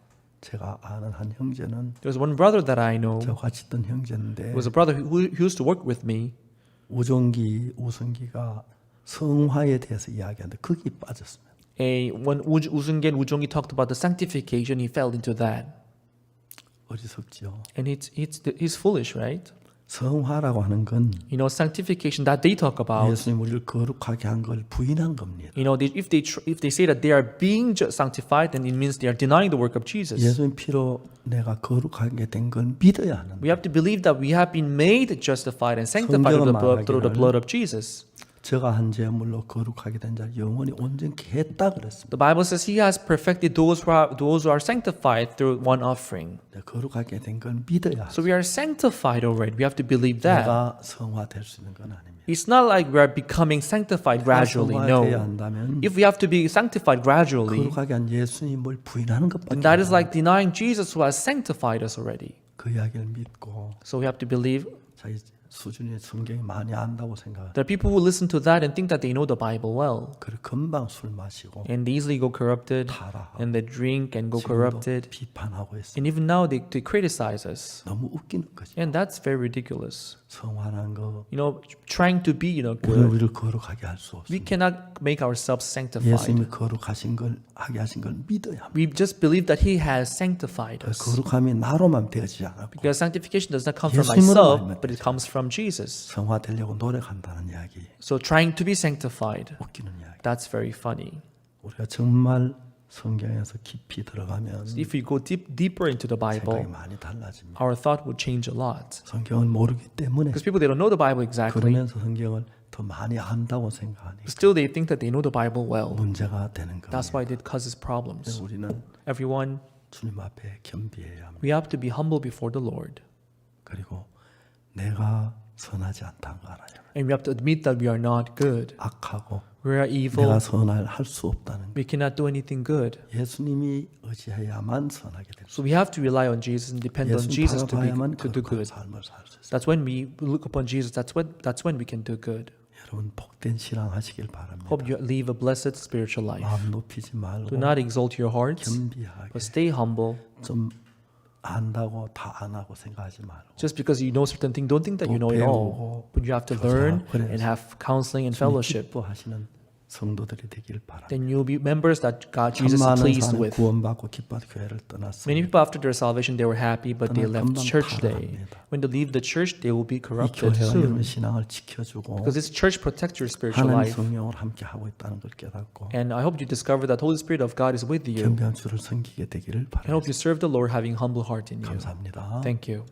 제가 아는 한 형제는 There was one brother that I know. 저 같이 있던 형제인데 It was a brother who used to work with me. 우승기가 성화에 대해서 이야기하는데 거기 빠졌습니다. When Usungen Ujongi talked about the sanctification, he fell into that. 어리석지요. And he's foolish, right? 성화라고 하는 건 Sanctification that they talk about. 예수님 우리를 거룩하게 한 걸 부인한 겁니다. If they say that they are being sanctified, then it means they are denying the work of Jesus. 예수님 피로 내가 거룩하게 된 걸 믿어야 하는. We have to believe that we have been made justified and sanctified through the blood of Jesus. 저가 한 제물로 거룩하게 된 자를 영원히 온전케 했다 그랬습니다. The Bible says He has perfected those who are sanctified through one offering. 거룩하게 된 걸 믿어야 So 하죠. we are sanctified already. We have to believe that. 내가 성화될 수 있는 건 아닙니다. It's not like we are becoming sanctified gradually. 성화돼야 No. 한다면 If we have to be sanctified gradually, 거룩하게 한 예수님을 부인하는 것밖에 then that is like denying Jesus who has sanctified us already. 그 이야기를 믿고 So we have to believe. 자기 수준의 성경이 많이 안다고 생각해요. There are people who listen to that and think that they know the Bible well. 그래 금방 술 마시고 And they easily go corrupted. 타락하고 And they drink and go 지금도 corrupted. 비판하고 있어요. And even now they criticize us. 너무 웃기는 거죠. And that's very ridiculous. 성화한 거 trying to be, 우리를 거룩하게 할 수 we 없습니다. cannot make ourselves sanctified. 예수님이 거룩하신 걸 하게 하신 걸 믿어야 합니다. We just believe that He has sanctified us. 거룩함이 나로만 되지 않고 Because sanctification does not come from 예수님으로 myself, 말미암아 but it comes from Jesus. 성화되려고 노력한다는 이야기 So trying to be sanctified, 웃기는 이야기. that's very funny. 우리가 정말 성경에서 깊이 들어가면 If we go deeper into the 생각이 Bible, 많이 달라집니다. our thought will change a lot. 성경을 모르기 때문에 Because people, they don't know the Bible exactly, 그러면서 성경을 더 많이 안다고 생각하니 but still they think that they know the Bible well. 문제가 되는 That's 겁니다. why it causes problems. 우리는 Everyone, 주님 앞에 겸비해야 합니다. we have to be humble before the Lord. 그리고 내가 선하지 않다는 거 알아요. And we have to admit that we are not good. 악하고 We are 내가 evil. 선할 할 수 없다는 거. We cannot do anything good. 예수님이 의지해야만 선하게 됩니다. So we have to rely on Jesus and depend on 예수님 Jesus 바라봐야만 to do 거룩한 good. 삶을 살 수 있어요. That's when we look upon Jesus. That's when we can do good. 여러분 복된 신앙 하시길 바랍니다. Hope you live a blessed spiritual life. 마음 높이지 말고 Do not exalt your hearts, 겸비하게 but stay humble. 좀 안다고 다 안 하고 생각하지 말고 Just because you know certain thing, don't think that you know it all. But you have to learn and have counseling and 주님 fellowship. 기뻐하시는 성도들이 되길 바랍니다. Then you'll be members that God Jesus is 많은 pleased 사람이 with. 구원받고 기뻐하는 교회를 떠났습니다. Many people after their salvation they were happy, but they 그러나 left 금방 church day. 타락합니다. When they leave the church, they will be 이 corrupted 교회가 여러분 soon. 신앙을 지켜주고 Because this church protects your spiritual 하나님 life. 성령을 함께 하고 있다는 걸 깨닫고 And I hope you discover that Holy Spirit of God is with you. 겸비한 주를 섬기게 되기를 I hope 바랍니다. you serve the Lord having humble heart in you. 감사합니다. Thank you.